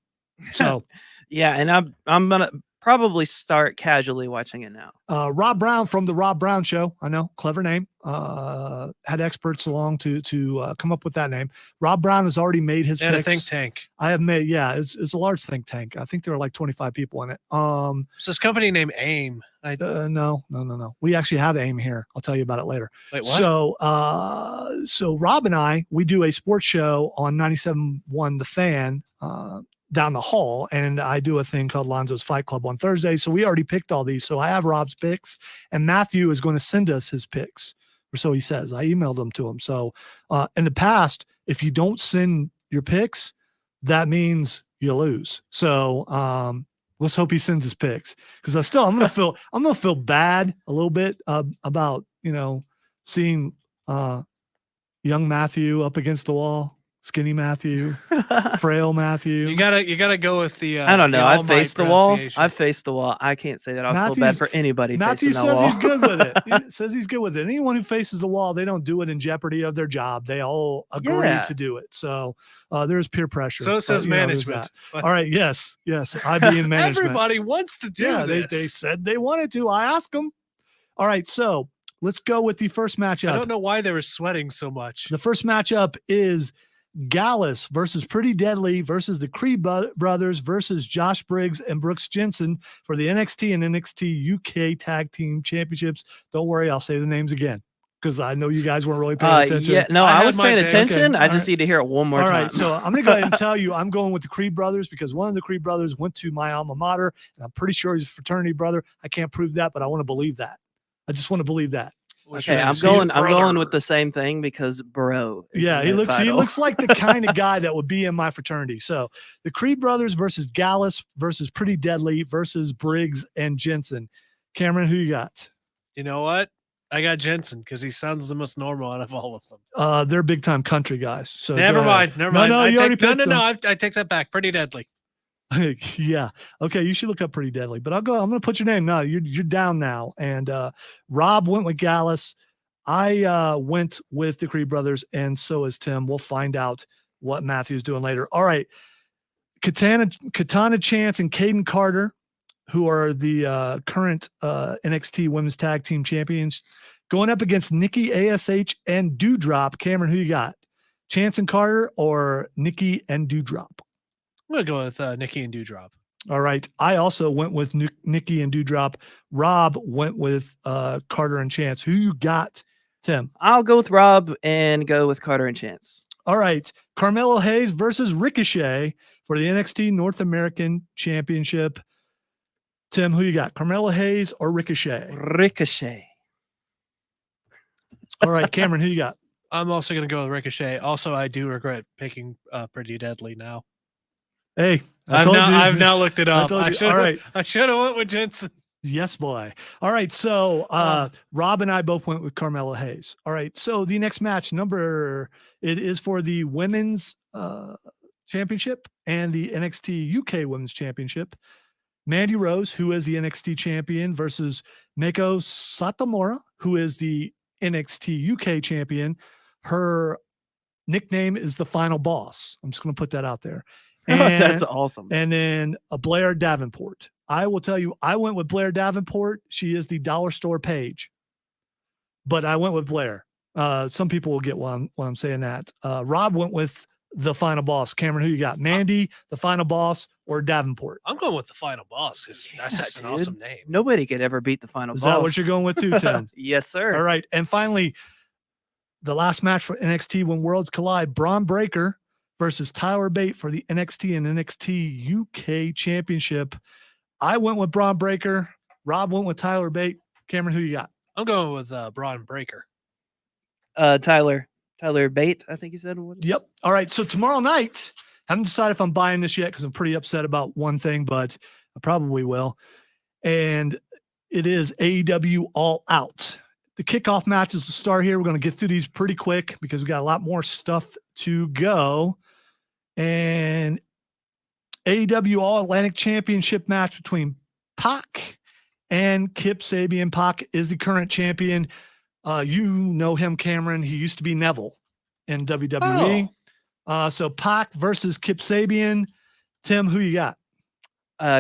So Yeah, and I'm gonna probably start casually watching it now. Rob Brown from the Rob Brown Show. I know, clever name. Had experts along to come up with that name. Rob Brown has already made his And picks. a think tank. I have made, yeah, it's a large think tank. I think there are like 25 people in it. It's this company named AIM. No. We actually have AIM here. I'll tell you about it later. Wait, what? So Rob and I, we do a sports show on 97.1 The Fan, down the hall, and I do a thing called Lonzo's Fight Club on Thursday. So we already picked all these. So I have Rob's picks, and Matthew is going to send us his picks, or so he says. I emailed them to him. So in the past, if you don't send your picks, that means you lose. So let's hope he sends his picks, because I'm gonna feel bad a little bit about seeing young Matthew up against the wall. Skinny Matthew, frail Matthew. You gotta go with the. I don't know. the I All Might faced the wall. pronunciation. I faced the wall. I can't say that I feel bad for anybody. Matthew facing that says wall. he's good with it. He says he's good with it. Anyone who faces the wall, they don't do it in jeopardy of their job. They all agree Yeah. to do it. So there's peer pressure. So but, says there's management. that. All right. Yes. I be in management. Everybody wants to do yeah, this. they said they wanted to. I asked them. All right. So let's go with the first matchup. I don't know why they were sweating so much. The first matchup is Gallus versus Pretty Deadly versus the Creed Brothers versus Josh Briggs and Brooks Jensen for the NXT and NXT UK Tag Team Championships. Don't worry, I'll say the names again, because I know you guys weren't really paying attention. Yeah, no, I I had was my paying pick. attention. Okay, I just all need to hear it one more All time. right, so I'm going to go ahead and tell you I'm going with the Creed Brothers, because one of the Creed Brothers went to my alma mater, and I'm pretty sure he's a fraternity brother. I can't prove that, but I want to believe that. I just want to believe that. Okay, I'm going with the same thing, because bro. is Yeah, in he the looks title. like the kind of guy that would be in my fraternity. So the Creed Brothers versus Gallus versus Pretty Deadly versus Briggs and Jensen. Cameron, who you got? You know what? I got Jensen, because he sounds the most normal out of all of them. They're big time country guys. So Never go ahead. mind. No, I you already picked them. I take that back. Pretty Deadly. Yeah. Okay. You should look up Pretty Deadly, but I'm going to put your name. No, you're down now. And Rob went with Gallus. I went with the Creed Brothers, and so is Tim. We'll find out what Matthew's doing later. All right. Katana Chance and Caden Carter, who are the current NXT Women's Tag Team Champions, going up against Nikki ASH and Dewdrop. Cameron, who you got? Chance and Carter or Nikki and Dewdrop? I'm gonna go with Nikki and Dewdrop. All right. I also went with Nikki and Dewdrop. Rob went with Carter and Chance. Who you got, Tim? I'll go with Rob and go with Carter and Chance. All right. Carmelo Hayes versus Ricochet for the NXT North American Championship. Tim, who you got? Carmelo Hayes or Ricochet? Ricochet. All right. Cameron, who you got? I'm also going to go with Ricochet. Also, I do regret picking Pretty Deadly now. Hey, I've now looked it up. told you. All right. I should have went with Jensen. Yes, boy. All right. So Rob and I both went with Carmelo Hayes. All right. So the next match it is for the women's championship and the NXT UK women's championship. Mandy Rose, who is the NXT champion, versus Meiko Satomura, who is the NXT UK champion. Her nickname is the Final Boss. I'm just going to put that out there. And, That's awesome. And then Blair Davenport. I will tell you, I went with Blair Davenport. She is the dollar store page, but I went with Blair. Some people will get why I'm saying that. Rob went with the Final Boss. Cameron, who you got? Mandy, the Final Boss, or Davenport? I'm going with the Final Boss because that's just an awesome name. Nobody could ever beat the Final Is Boss. that what you're going with too, Tim? Yes, sir. All right. And finally, the last match for NXT When Worlds Collide, Braun Breaker versus Tyler Bate for the NXT and NXT UK Championship. I went with Braun Breaker. Rob went with Tyler Bate. Cameron, who you got? I'm going with Braun Breaker. Tyler Bate, I think you said. Yep. All right. So tomorrow night, haven't decided if I'm buying this yet because I'm pretty upset about one thing, but I probably will. And it is AEW All Out. The kickoff match is the start here. We're going to get through these pretty quick because we got a lot more stuff to go. And AEW All Atlantic Championship match between Pac and Kip Sabian. Pac is the current champion. You know him, Cameron. He used to be Neville in WWE. So Pac versus Kip Sabian. Tim, who you got?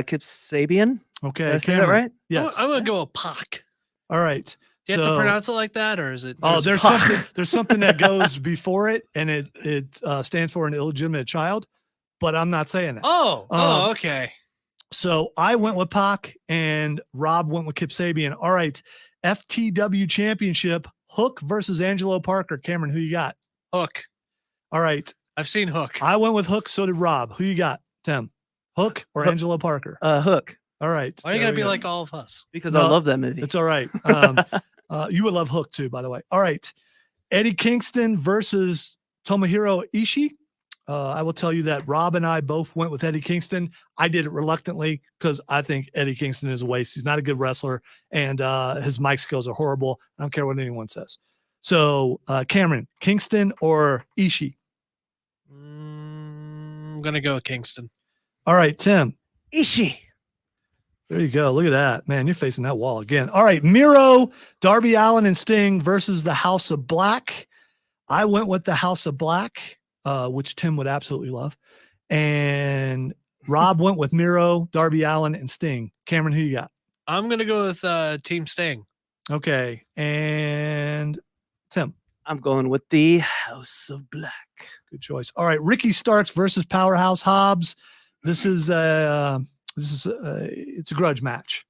Kip Sabian. Okay. Did I say that right? Yes. I'm going to go with Pac. All right. Do you have to pronounce it like that, or is it? There's something that goes before it, and it stands for an illegitimate child, but I'm not saying that. Okay. So I went with Pac, and Rob went with Kip Sabian. All right, FTW Championship, Hook versus Angelo Parker. Cameron, who you got? Hook. All right, I've seen Hook. I went with Hook. So did Rob. Who you got? Tim, Hook or Angelo Parker? Hook. All right. Why are you going to be like all of us? Because I love that movie. It's all right. You would love Hook too, by the way. All right. Eddie Kingston versus Tomohiro Ishii. I will tell you that Rob and I both went with Eddie Kingston. I did it reluctantly because I think Eddie Kingston is a waste. He's not a good wrestler, and his mic skills are horrible. I don't care what anyone says. So, Cameron, Kingston or Ishii? I'm going to go with Kingston. All right, Tim. Ishii. There you go. Look at that. Man, you're facing that wall again. All right, Miro, Darby Allin, and Sting versus the House of Black. I went with the House of Black, which Tim would absolutely love. And Rob went with Miro, Darby Allin, and Sting. Cameron, who you got? I'm going to go with Team Sting. Okay. And Tim? I'm going with the House of Black. Good choice. All right, Ricky Starks versus Powerhouse Hobbs. This is it's a grudge match.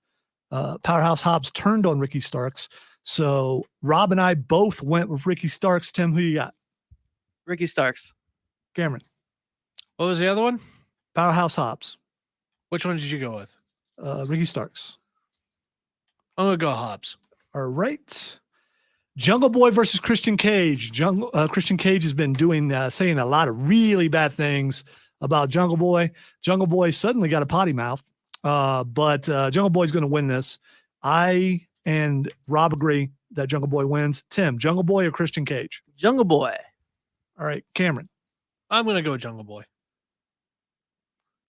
Powerhouse Hobbs turned on Ricky Starks. So Rob and I both went with Ricky Starks. Tim, who you got? Ricky Starks. Cameron? What was the other one? Powerhouse Hobbs. Which one did you go with? Ricky Starks. I'm going to go Hobbs. All right. Jungle Boy versus Christian Cage. Christian Cage has been saying a lot of really bad things about Jungle Boy. Jungle Boy suddenly got a potty mouth, but Jungle Boy's going to win this. I and Rob agree that Jungle Boy wins. Tim, Jungle Boy or Christian Cage? Jungle Boy. All right, Cameron. I'm going to go with Jungle Boy.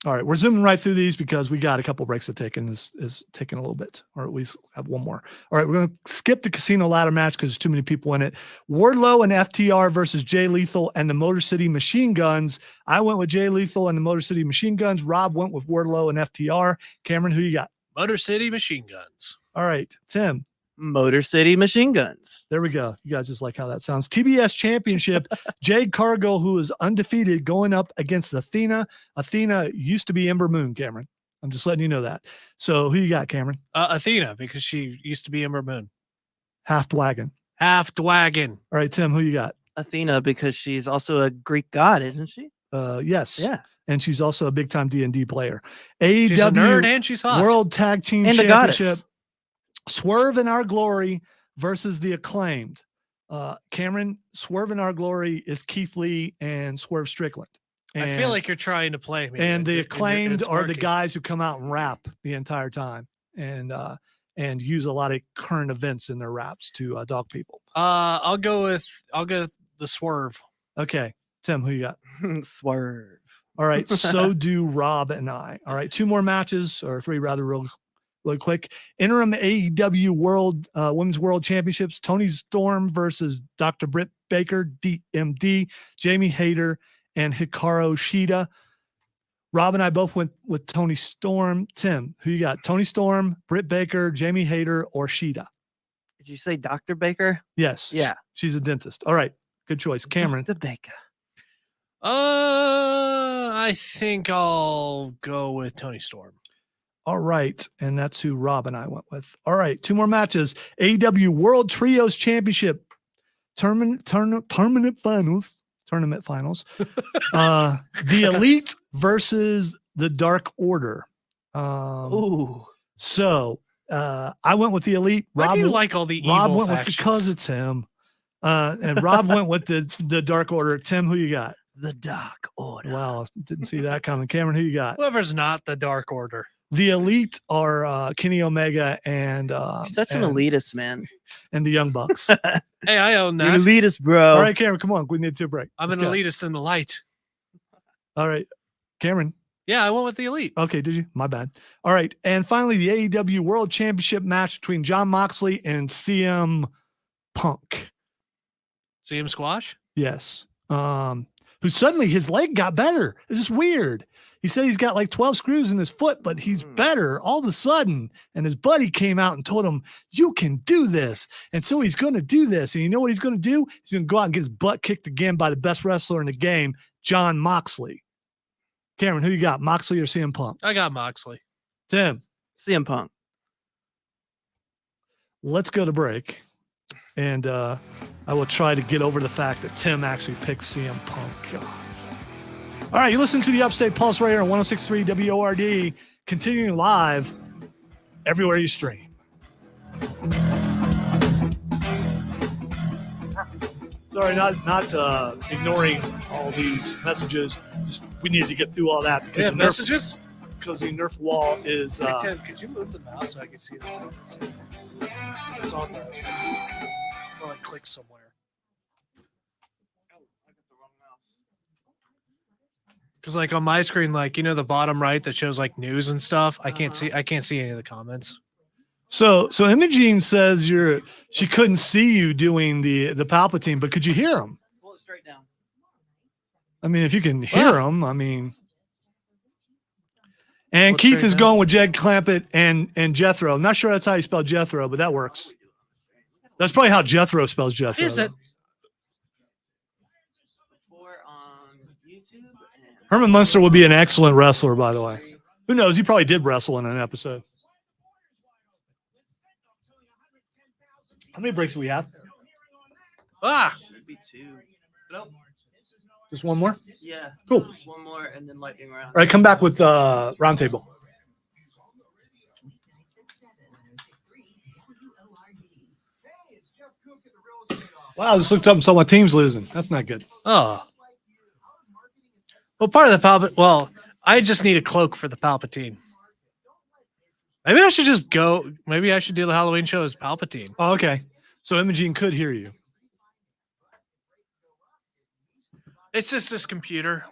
All right, we're zooming right through these because we got a couple breaks to take, and this is taking a little bit, or at least have one more. All right, we're going to skip the casino ladder match because there's too many people in it. Wardlow and FTR versus Jay Lethal and the Motor City Machine Guns. I went with Jay Lethal and the Motor City Machine Guns. Rob went with Wardlow and FTR. Cameron, who you got? Motor City Machine Guns. All right, Tim. Motor City Machine Guns. There we go. You guys just like how that sounds. TBS Championship, Jade Cargill, who is undefeated, going up against Athena. Athena used to be Ember Moon, Cameron. I'm just letting you know that. So who you got, Cameron? Athena, because she used to be Ember Moon. Half Dwagon. Half Dwagon. All right, Tim, who you got? Athena, because she's also a Greek god, isn't she? Yes. Yeah. And she's also a big time D&D player. She's a nerd and she's hot. World Tag Team And a Championship. goddess. Swerve in Our Glory versus the Acclaimed. Cameron, Swerve in Our Glory is Keith Lee and Swerve Strickland. And, I feel like you're trying to play me. and the Acclaimed it's are the working. guys who come out and rap the entire time and use a lot of current events in their raps to dog people. I'll go with the Swerve. Okay, Tim, who you got? Swerve. All right, so do Rob and I. All right, 2 more matches, or 3 rather, real quick. Interim AEW Women's World Championships. Toni Storm versus Dr. Britt Baker, DMD, Jamie Hayter, and Hikaru Shida. Rob and I both went with Toni Storm. Tim, who you got? Toni Storm, Britt Baker, Jamie Hayter, or Shida? Did you say Dr. Baker? Yes. Yeah. She's a dentist. All right, good choice. Cameron. Dr. Baker. I think I'll go with Toni Storm. All right, and that's who Rob and I went with. All right, 2 more matches. AEW World Trios Championship tournament finals. The Elite versus the Dark Order. Ooh. So I went with the Elite. Why do you like all the Rob evil went with factions? because it's him. And Rob went with the Dark Order. Tim, who you got? The Dark Order. Wow, didn't see that coming. Cameron, who you got? Whoever's not the Dark Order. The Elite are Kenny Omega and You're such an and- elitist, man. and the Young Bucks. Hey, I own You're that. an elitist, bro. All right, Cameron, come on. We need to break. I'm Let's an go. elitist in the light. All right, Cameron. Yeah, I went with the Elite. Okay, did you? My bad. All right, and finally, the AEW World Championship match between Jon Moxley and CM Punk. CM Squash? Yes. Who suddenly his leg got better. This is weird. He said he's got like 12 screws in his foot, but he's better all of a sudden. And his buddy came out and told him, you can do this. And so he's going to do this. And you know what he's going to do? He's going to go out and get his butt kicked again by the best wrestler in the game, Jon Moxley. Cameron, who you got? Moxley or CM Punk? I got Moxley. Tim, CM Punk. let's go to break. And I will try to get over the fact that Tim actually picked CM Punk. Gosh. All right, you listen to the Upstate Pulse right here on 106.3 WORD, continuing live everywhere you stream. Sorry, not ignoring all these messages. Just, we needed to get through all that because the Messages? because the Nerf wall is. Hey, Tim, could you move the mouse so I can see the comments? It's on the. I'll like click somewhere. Because like on my screen, like the bottom right that shows like news and stuff, I can't see any of the comments. So Imogene says she couldn't see you doing the Palpatine, but could you hear him? Pull it straight down. I mean, if you can hear him, I mean. And Pull it Keith straight is down. going with Jed Clampett and Jethro. I'm not sure that's how you spell Jethro, but that works. That's probably how Jethro spells Jethro. Is it? Before on YouTube. Herman Munster would be an excellent wrestler, by the way. Who knows? He probably did wrestle in an episode. How many breaks do we have? Should be 2. Nope. Just one more? Yeah. Cool. One more and then lightning round. All right, come back with Roundtable. Wow, this looked up and saw my team's losing. That's not good. Oh. Well, part of the Palpatine. Well, I just need a cloak for the Palpatine. Maybe I should just go. Maybe I should do the Halloween show as Palpatine. Oh, okay. So Imogene could hear you. It's just this computer.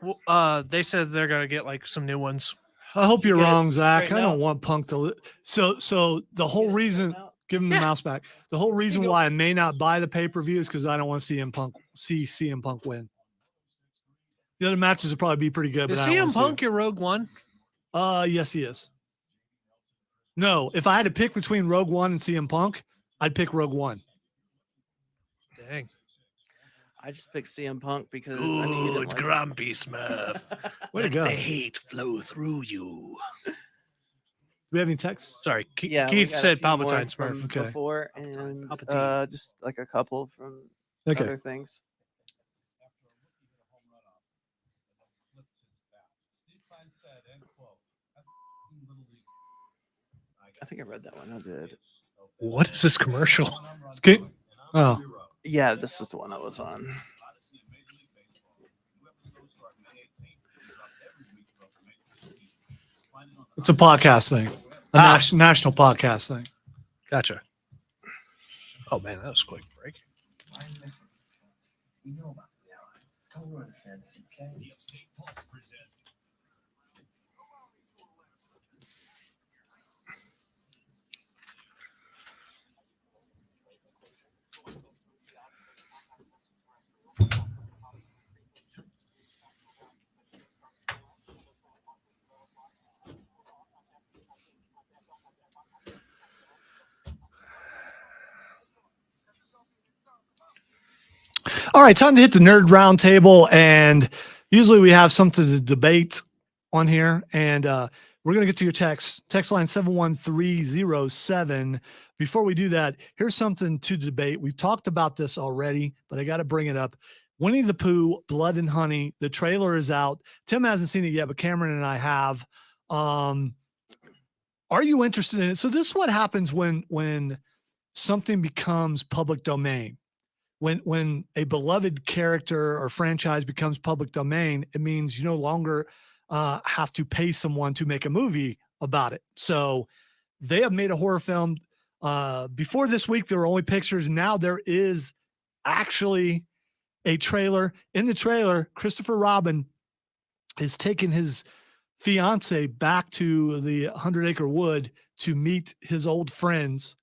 They said they're gonna get like some new ones. I hope you're Get it wrong, Zach. I straightened don't out. want Punk to. So the whole reason, give him the Yeah. mouse back. The whole reason go. why I may not buy the pay-per-view is because I don't want to see CM Punk win. The other matches will probably be pretty good. Is but I don't CM wanna see Punk your Rogue One? Yes, he is. No, if I had to pick between Rogue One and CM Punk, I'd pick Rogue One. Dang. I just picked CM Punk because I knew you didn't like grumpy Smurf. Way to go. hate flow through you. we have any texts? Sorry, Yeah, we Keith got a said few more Palpatine from Smurf. Okay. before, Palpatine, and Palpatine. just like a couple from Okay. other things. I think I read that one. I did. What is this commercial? Oh, Yeah, this is the one I was on. it's a podcast thing, a national podcast thing. Gotcha. Oh man, that was quick break. We know about reality. Don't ruin the fantasy, okay? The Upstate Pulse presents. All right, time to hit the nerd roundtable, and usually we have something to debate on here, and we're gonna get to your text line 71307. Before we do that, here's something to debate. We've talked about this already, but I got to bring it up. Winnie the Pooh, Blood and Honey. The trailer is out. Tim hasn't seen it yet, but Cameron and I have. Are you interested in it? So this is what happens when something becomes public domain. When a beloved character or franchise becomes public domain, it means you no longer have to pay someone to make a movie about it. So they have made a horror film. Before this week, there were only pictures. Now there is actually a trailer. In the trailer, Christopher Robin is taking his fiance back to the 100 Acre Wood to meet his old friends.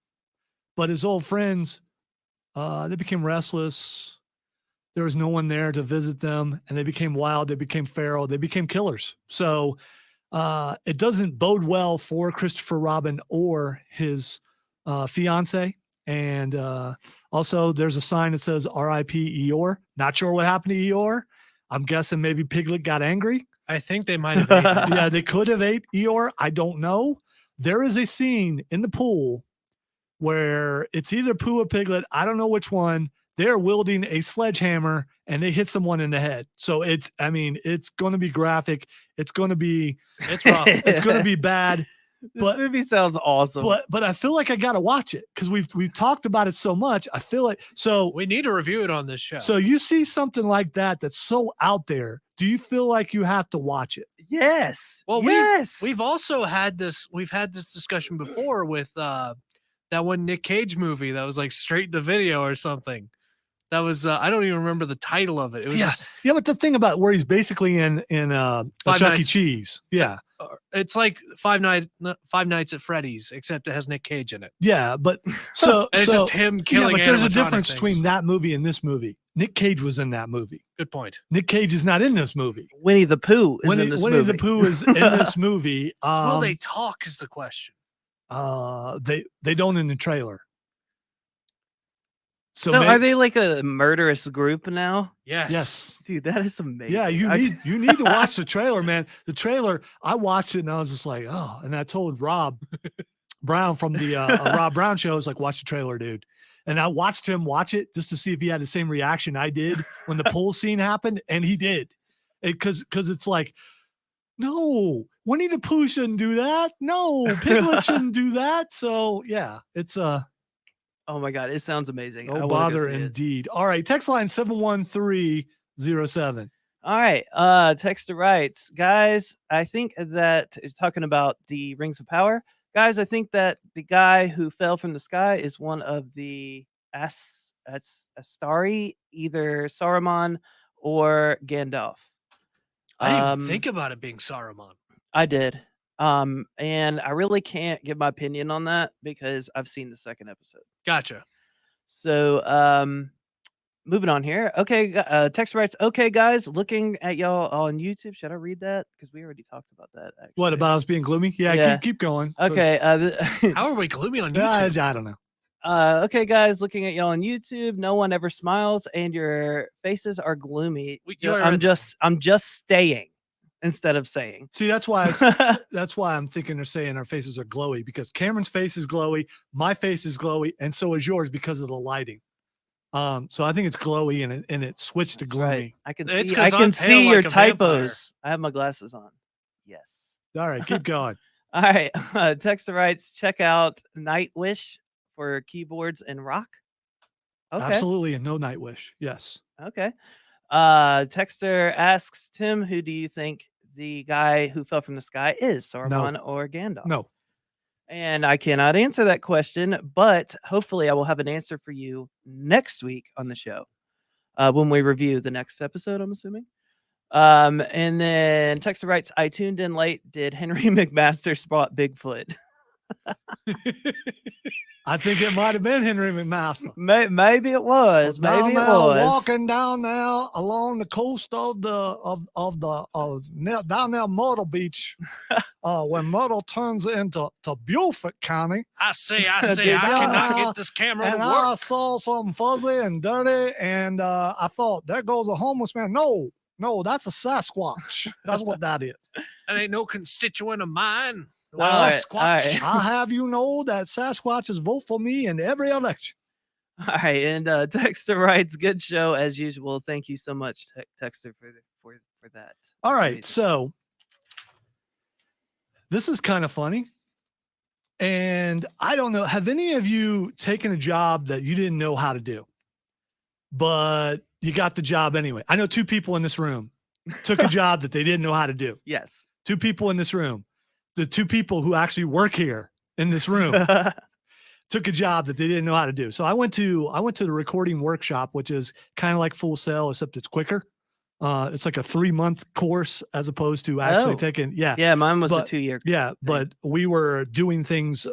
But his old friends, they became restless. There was no one there to visit them, and they became wild. They became feral. They became killers. So it doesn't bode well for Christopher Robin or his fiance. And also, there's a sign that says R.I.P. Eeyore. Not sure what happened to Eeyore. I'm guessing maybe Piglet got angry. I think they might have. Ate him. Yeah, they could have ate Eeyore. I don't know. There is a scene in the pool where it's either Pooh or Piglet. I don't know which one. They're wielding a sledgehammer and they hit someone in the head. So it's going to be graphic. It's going to be, It's rough. it's going to be bad. This movie sounds awesome. But I feel like I got to watch it because we've talked about it so much. I feel like, so We need to review it on this show. so you see something like that that's so out there. Do you feel like you have to watch it? Yes. Well, yes. we've also had this. We've had this discussion before with that one Nick Cage movie that was like straight to video or something. That was I don't even remember the title of it. It was just Yeah, but the thing about where he's basically in a Five Chuck E. Nights. Cheese. Yeah. it's like Five Nights at Freddy's, except it has Nick Cage in it. Yeah, but so And it's just him killing. but there's a animatronic difference things. between that movie and this movie. Nick Cage was in that movie. Good point. Nick Cage is not in this movie. Winnie the Pooh is in this Winnie movie. the Pooh is in this movie. Will they talk? Is the question. They don't in the trailer. So So are they like a murderous group now? Yes. Dude, that is amazing. Yeah, you need to watch the trailer, man. The trailer, I watched it and I was just like, oh, and I told Rob Brown from the Rob Brown show, I was like, watch the trailer, dude. And I watched him watch it just to see if he had the same reaction I did when the pool scene happened, and he did. Because it's like, no, Winnie the Pooh shouldn't do that. No, Piglet shouldn't do that. So yeah, it's Oh my god, it sounds amazing. I oh wanna go bother see it. indeed. All right, text line 71307. All right. Texter writes, guys, I think that is talking about the Rings of Power. Guys, I think that the guy who fell from the sky is one of the Astari, either Saruman or Gandalf. I didn't even think about it being Saruman. I did. And I really can't give my opinion on that because I've seen the second episode. Gotcha. So, moving on here. Okay, text writes, okay, guys, looking at y'all on YouTube. Should I read that? Because we already talked about that. Actually. What about us being gloomy? Yeah, Yeah. Keep going. 'Cause- Okay. How are we gloomy on I YouTube? don't know. Okay, guys, looking at y'all on YouTube. No one ever smiles, and your faces are gloomy. You already I'm read that. just staying. instead of saying. See, that's why that's why I'm thinking they're saying our faces are glowy, because Cameron's face is glowy, my face is glowy, and so is yours because of the lighting. So I think it's glowy and it switched to That's gloomy. right. I can It's see 'cause I can I'm pale see your like a vampire. typos. I have my glasses on. Yes. All right, keep going. All right. Texter writes, check out Nightwish for keyboards and rock. Okay. Absolutely, and no Nightwish. Yes. Okay. Texter asks Tim, who do you think the guy who fell from the sky is, Saruman or Gandalf? No. And I cannot answer that question, but hopefully I will have an answer for you next week on the show when we review the next episode, I'm assuming. And then Texter writes, I tuned in late. Did Henry McMaster spot Bigfoot? I think it might have been Henry McMaster. Maybe it was. Down Maybe it there, was. walking down there along the coast of down there Myrtle Beach, when Myrtle turns into Beaufort County. I say, I Did cannot I- get this camera to And work. I saw something fuzzy and dirty, and I thought, there goes a homeless man. No, that's a Sasquatch. That's what that is. That ain't no constituent of mine. No All right, Sasquatch. all right. I'll have you know that Sasquatches vote for me in every election. All right, and Texter writes, "Good show as usual. Thank you so much, Texter, for that." All right, Amazing. so this is kind of funny, and I don't know. Have any of you taken a job that you didn't know how to do, but you got the job anyway? I know 2 people in this room took a job that they didn't know how to do. Yes. 2 people in this room, the 2 people who actually work here in this room. Took a job that they didn't know how to do. So I went to the recording workshop, which is kind of like Full Sail, except it's quicker. It's like a 3-month course as opposed to actually taking. Yeah, mine was a But- 2-year. Yeah, but we were doing things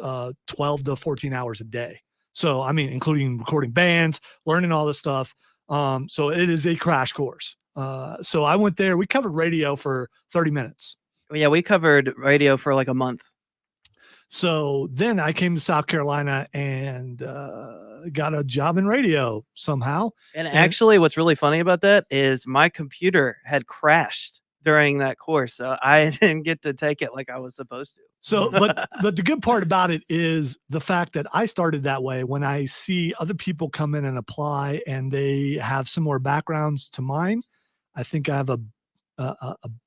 12 to 14 hours a day. So I mean, including recording bands, learning all this stuff. So it is a crash course. So I went there. We covered radio for 30 minutes. Yeah, we covered radio for like a month. So then I came to South Carolina and got a job in radio somehow. And actually, what's really funny about that is my computer had crashed during that course, so I didn't get to take it like I was supposed to. So, but the good part about it is the fact that I started that way. When I see other people come in and apply and they have similar backgrounds to mine, I think I have a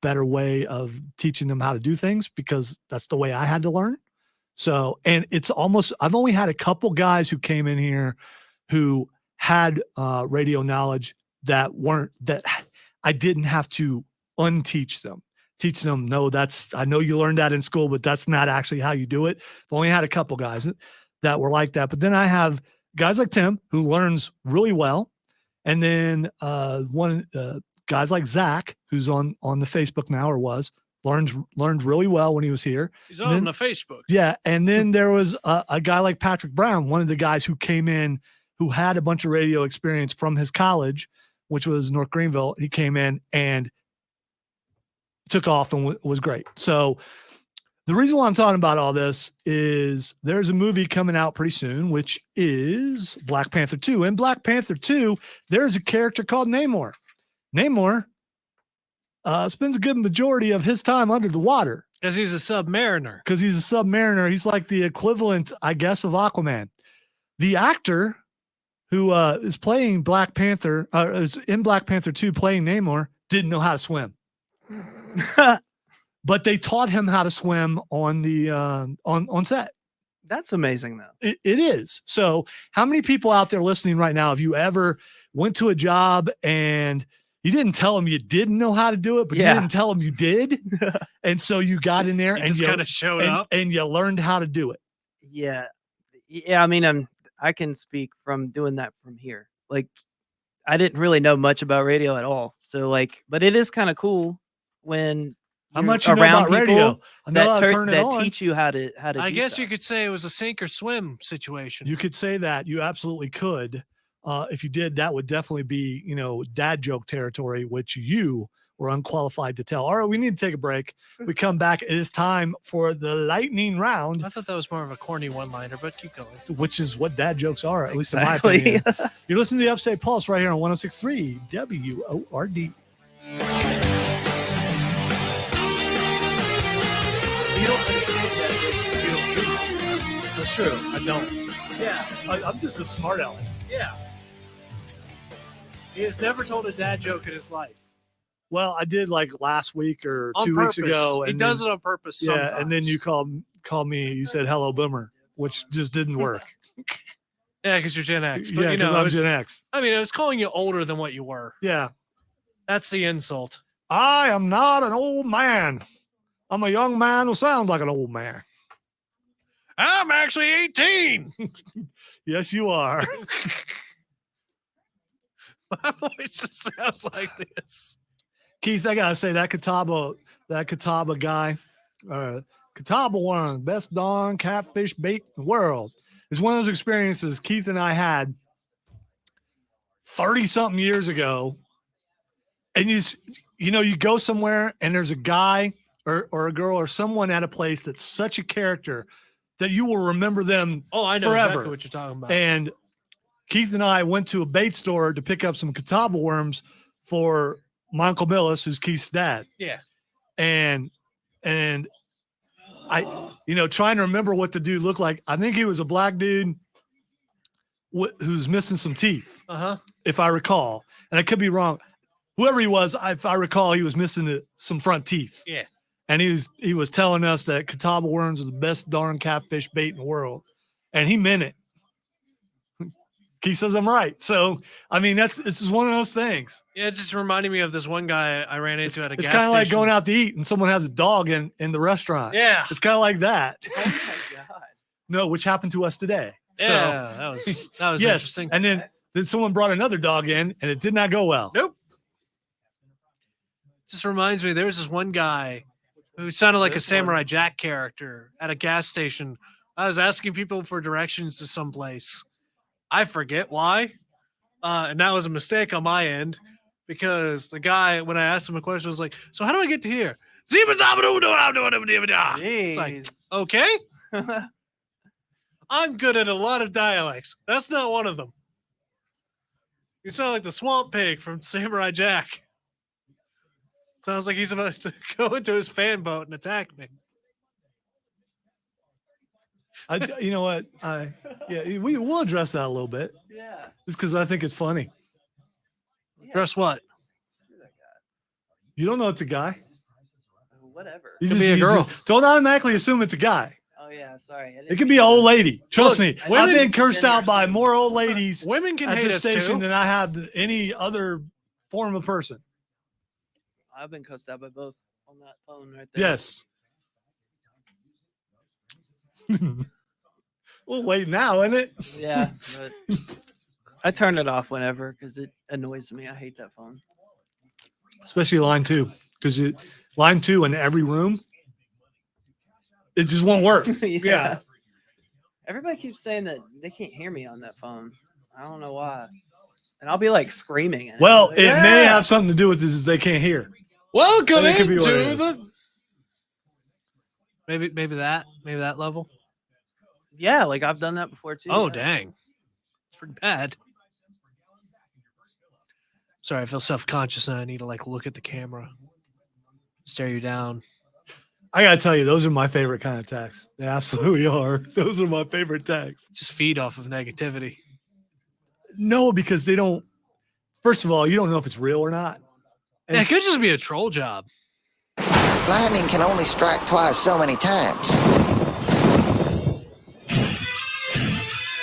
better way of teaching them how to do things because that's the way I had to learn. So, and it's almost, I've only had a couple guys who came in here who had radio knowledge that I didn't have to unteach them, teach them. No, I know you learned that in school, but that's not actually how you do it. I've only had a couple guys that were like that. But then I have guys like Tim who learns really well. And then guys like Zach, who's on the Facebook now or was, learned really well when he was here. He's on the Facebook. Yeah. And then there was a guy like Patrick Brown, one of the guys who came in who had a bunch of radio experience from his college, which was North Greenville. He came in and took off and was great. So the reason why I'm talking about all this is there's a movie coming out pretty soon, which is Black Panther 2. In Black Panther 2, there's a character called Namor. Namor spends a good majority of his time under the water. Because he's a submariner. Because he's a submariner. He's like the equivalent, I guess, of Aquaman. The actor who is playing Black Panther, is in Black Panther 2 playing Namor, didn't know how to swim. But they taught him how to swim on the on set. That's amazing, though. It is. So how many people out there listening right now, have you ever went to a job and you didn't tell them you didn't know how to do it, but you didn't tell them you did? And so you got in there He and just kind of showed up. and you learned how to do it. Yeah. I mean, I can speak from doing that from here. Like, I didn't really know much about radio at all. So, like, but it is kind of cool when How you're much you know around about radio? people I know how to that, turn it that on. teach you how to I do guess you stuff. could say it was a sink or swim situation. You could say that. You absolutely could. If you did, that would definitely be, dad joke territory, which you were unqualified to tell. All right, we need to take a break. We come back. It is time for the lightning round, I thought that was more of a corny one-liner, but keep going. which is what dad jokes are, at least in my Exactly. opinion. You're listening to the Upstate Pulse right here on 106.3 WORD. That's true. I don't. Yeah, I'm just a smart aleck. Yeah. He has never told a dad joke in his life. Well, I did like last week or On 2 weeks purpose. ago. He does it on purpose sometimes. Yeah, and then you called me. You said hello, boomer, which just didn't work. Yeah, because you're Gen X. But Yeah, you because know, I'm Gen X. I mean, I was calling you older than what you were. Yeah, That's the insult. I am not an old man. I'm a young man who sounds like an old man. I'm actually 18. Yes, you are. My voice just sounds like this. Keith, I gotta say that Catawba guy, Catawba, one of the best darn catfish bait in the world. It's one of those experiences Keith and I had 30-something years ago. And you go somewhere and there's a guy or a girl or someone at a place that's such a character that you will remember them I know forever. exactly what you're talking about. And Keith and I went to a bait store to pick up some Catawba worms for my Uncle Millis, who's Keith's dad. Yeah. And I, trying to remember what the dude looked like. I think he was a black dude who's missing some teeth, if I recall. And I could be wrong. Whoever he was, if I recall, he was missing some front teeth. Yeah. And he was telling us that Catawba worms are the best darn catfish bait in the world. And he meant it. He says I'm right. So, I mean, this is one of those things. Yeah, it just reminded me of this one guy I ran into at a gas station. It's kind of like going out to eat and someone has a dog in the restaurant. Yeah. It's kind of like that. Oh my god. No, which happened to us today. Yeah, that was yes. interesting. And then someone brought another dog in and it did not go well. Nope. Just reminds me, there was this one guy who sounded like a Samurai Jack character at a gas station. I was asking people for directions to someplace. I forget why. And that was a mistake on my end because the guy, when I asked him a question, was like, so how do I get to here? It's like, okay. I'm good at a lot of dialects. That's not one of them. You sound like the swamp pig from Samurai Jack. Sounds like he's about to go into his fan boat and attack me. You know what? We'll address that a little bit. Yeah. Just because I think it's funny. Address what? You don't know it's a guy. Whatever. You Could be a girl. Don't automatically assume it's a guy. Oh yeah, sorry. It could be an old lady. Trust me. I've women- been cursed out by more old ladies Women can at hate this us station too. than I have any other form of person. I've been cussed out by both on that phone right there. Yes. We'll wait now, isn't it? Yeah, but I turn it off whenever because it annoys me. I hate that phone. Especially line 2, because line 2 in every room, it just won't work. Yeah. Everybody keeps saying that they can't hear me on that phone. I don't know why. And I'll be like screaming. And Well, like, it may have something to do with this is they can't hear. Welcome That could be what it into is. the maybe that level. Yeah, like I've done that before too. Oh yeah. dang, it's pretty bad. Sorry, I feel self-conscious and I need to like look at the camera, stare you down. I gotta tell you, those are my favorite kind of texts. They absolutely are. Those are my favorite texts. Just feed off of negativity. No, because they don't. First of all, you don't know if it's real or not. And Yeah, it could just be a troll job. Lightning can only strike twice so many times.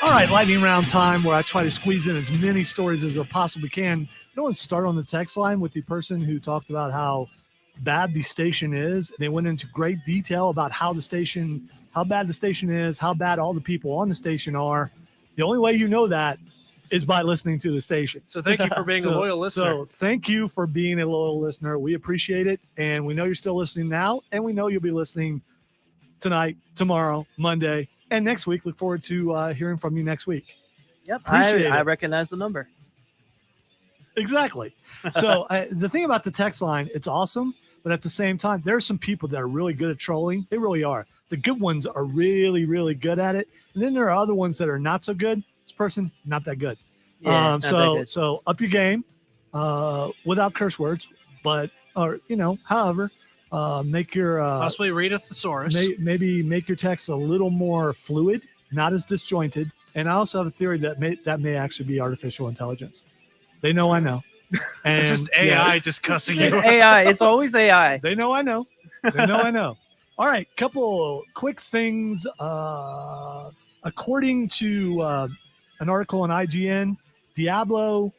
all right, lightning round time, where I try to squeeze in as many stories as I possibly can. I want to start on the text line with the person who talked about how bad the station is. They went into great detail about how bad the station is, how bad all the people on the station are. The only way you know that is by listening to the station. So thank you for being a loyal listener. So thank you for being a loyal listener. We appreciate it. And we know you're still listening now. And we know you'll be listening tonight, tomorrow, Monday, and next week. Look forward to hearing from you next week. Yep, Appreciate I it. recognize the number. Exactly. So the thing about the text line, it's awesome. But at the same time, there are some people that are really good at trolling. They really are. The good ones are really, really good at it. And then there are other ones that are not so good. This person, not that good. Yeah, not that good. So up your game without curse words, but, or, however, make your, Possibly read a thesaurus. maybe make your text a little more fluid not as disjointed. And I also have a theory that may actually be artificial intelligence. They know I know. And It's just AI just cussing you. It's AI. It's always AI. They know I know. They know I know. All right, couple quick things. According to an article on IGN, Diablo,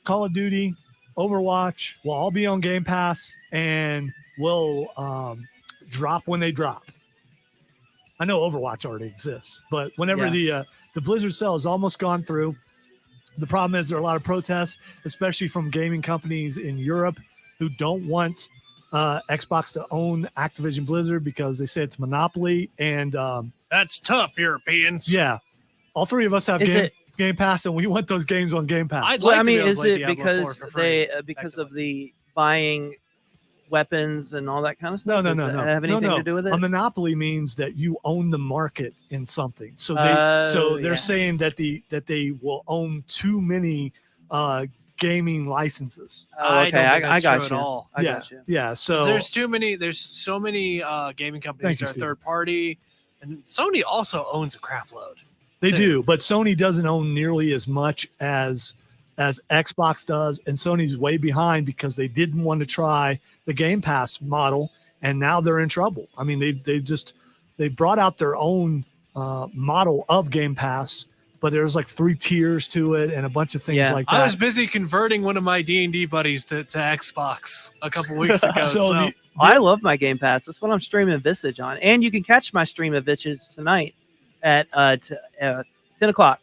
Call of Duty, Overwatch will all be on Game Pass and will drop when they drop. I know Overwatch already exists, but whenever the Blizzard sale is almost gone through, the problem is there are a lot of protests, especially from gaming companies in Europe who don't want Xbox to own Activision Blizzard because they say it's monopoly. And That's tough, Europeans. yeah, all three of us have Game Pass, and we want those games on Game Pass. I'd Well, like I to be mean, able to is play it Diablo 4 because for free, because of the buying weapons and all that kind of stuff? No. Does that have anything to do with it? A monopoly means that you own the market in something. So they're saying that they will own too many gaming licenses. Oh, okay, don't think I that's got true at you. all. I got you. Yeah. So There's so many gaming companies you, that are Steve. third party, and Sony also owns a crap load. they too. do, but Sony doesn't own nearly as much as Xbox does, and Sony's way behind because they didn't want to try the Game Pass model, and now they're in trouble. I mean, they brought out their own model of Game Pass, but there's like 3 tiers to it and a bunch of things like that. I was busy converting one of my D&D buddies to Xbox a couple weeks ago. So I love my Game Pass. That's what I'm streaming Visage on, and you can catch my stream of Visage tonight at 10 o'clock.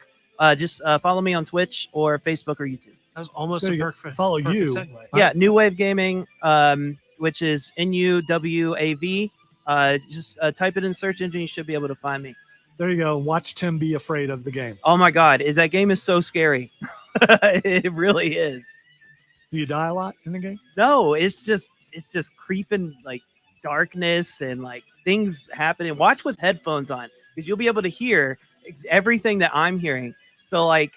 Just follow me on Twitch or Facebook or YouTube. that was almost There a you go. perfect Follow you. segue. Yeah, New Wave Gaming, which is NUWAV. Just type it in search engine. You should be able to find me. There you go. Watch Tim be afraid of the game. Oh my God, that game is so scary. It really is. Do you die a lot in the game? No, it's just creeping like darkness and like things happening. Watch with headphones on because you'll be able to hear everything that I'm hearing. So like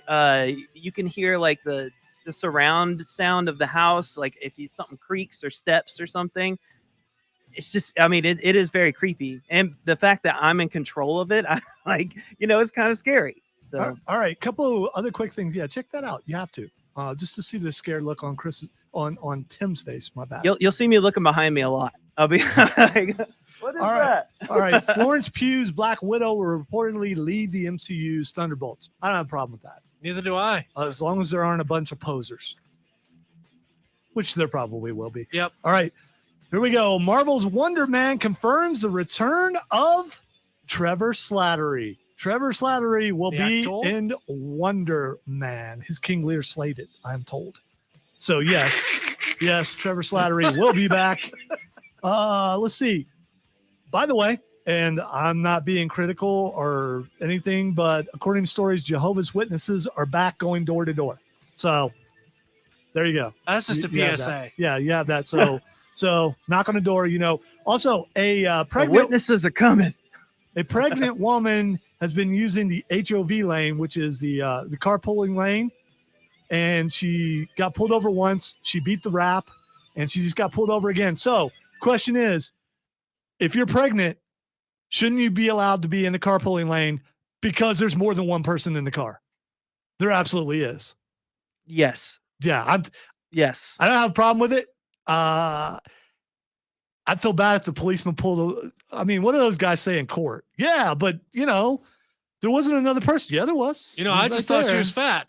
you can hear like the surround sound of the house, like if something creaks or steps or something. It's just, I mean, it is very creepy, and the fact that I'm in control of it, I like, it's kind of scary. So All right, couple of other quick things. Yeah, check that out. You have to just to see the scared look on on Tim's face. My bad. you'll see me looking behind me a lot. I'll be like, what is All right. that? All right, Florence Pugh's Black Widow will reportedly lead the MCU's Thunderbolts. I don't have a problem with that, Neither do I. as long as there aren't a bunch of posers, which there probably will be. Yep. All right, here we go. Marvel's Wonder Man confirms the return of Trevor Slattery. Trevor Slattery will The be actor? in Wonder Man. His King Lear slated, I'm told. So yes, Trevor Slattery will be back. Let's see. By the way, and I'm not being critical or anything, but according to stories, Jehovah's Witnesses are back going door to door. So there you go. That's just You a have PSA. that. Yeah, you have that. So knock on the door. Also a The pregnant witnesses are coming. a pregnant woman has been using the HOV lane, which is the carpooling lane, and she got pulled over once. She beat the rap, and she just got pulled over again. So, question is, if you're pregnant, shouldn't you be allowed to be in the carpooling lane because there's more than one person in the car? There absolutely is. Yes. Yeah, Yes. I don't have a problem with it. I'd feel bad if the policeman pulled. I mean, what do those guys say in court? Yeah, but there wasn't another person. Yeah, there was. I Right just thought she there. was fat.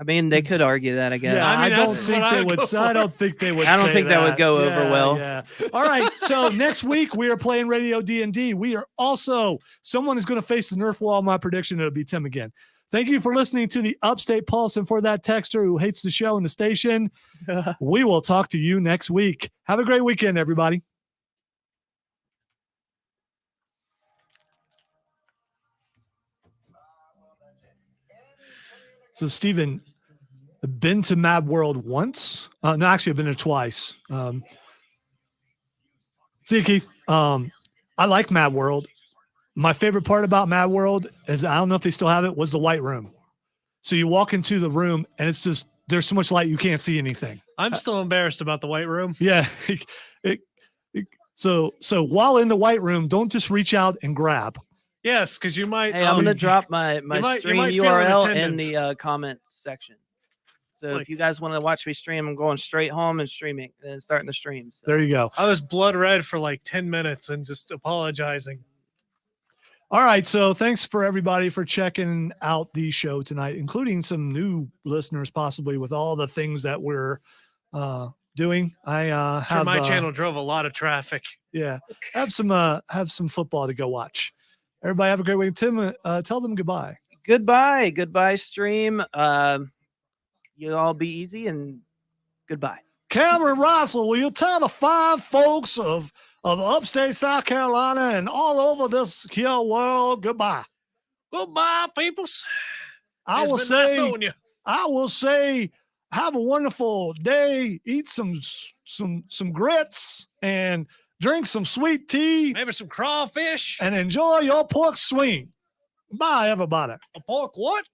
I mean, they could argue that, I guess. Yeah, I mean, I don't that's think what I they would would. go I for. don't think they would. I don't say think that would go over well. Yeah. All right. So next week we are playing Radio D&D. We are also someone is going to face the Nerf wall. My prediction it'll be Tim again. Thank you for listening to the Upstate Pulse, and for that texter who hates the show and the station, we will talk to you next week. Have a great weekend, everybody. So, Stephen, I've been to Mad World once. No, actually, I've been there twice. See you, Keith. I like Mad World. My favorite part about Mad World is, I don't know if they still have it, was the White Room. So you walk into the room and it's just, there's so much light you can't see anything. I'm still embarrassed about the White Room. Yeah. So while in the White Room, don't just reach out and grab. Yes, because you might. Hey, I'm gonna drop my might stream feel an URL in attendance. the comment section. So Like- if you guys want to watch me stream, I'm going straight home and streaming and starting the stream. So. There you go. I was blood red for like 10 minutes and just apologizing. All right. So thanks for everybody for checking out the show tonight, including some new listeners, possibly with all the things that we're doing. I Sure, have my channel drove a lot of traffic. Yeah, have some football to go watch. Everybody have a great week. Tim, tell them goodbye. Goodbye, stream. You all be easy and goodbye. Cameron Russell, will you tell the fine folks of upstate South Carolina and all over this here world goodbye? Goodbye, peoples. I It's will been nice say, knowing you. have a wonderful day. Eat some grits and drink some sweet tea Maybe some crawfish. and enjoy your pork swing. Bye, everybody. A pork what?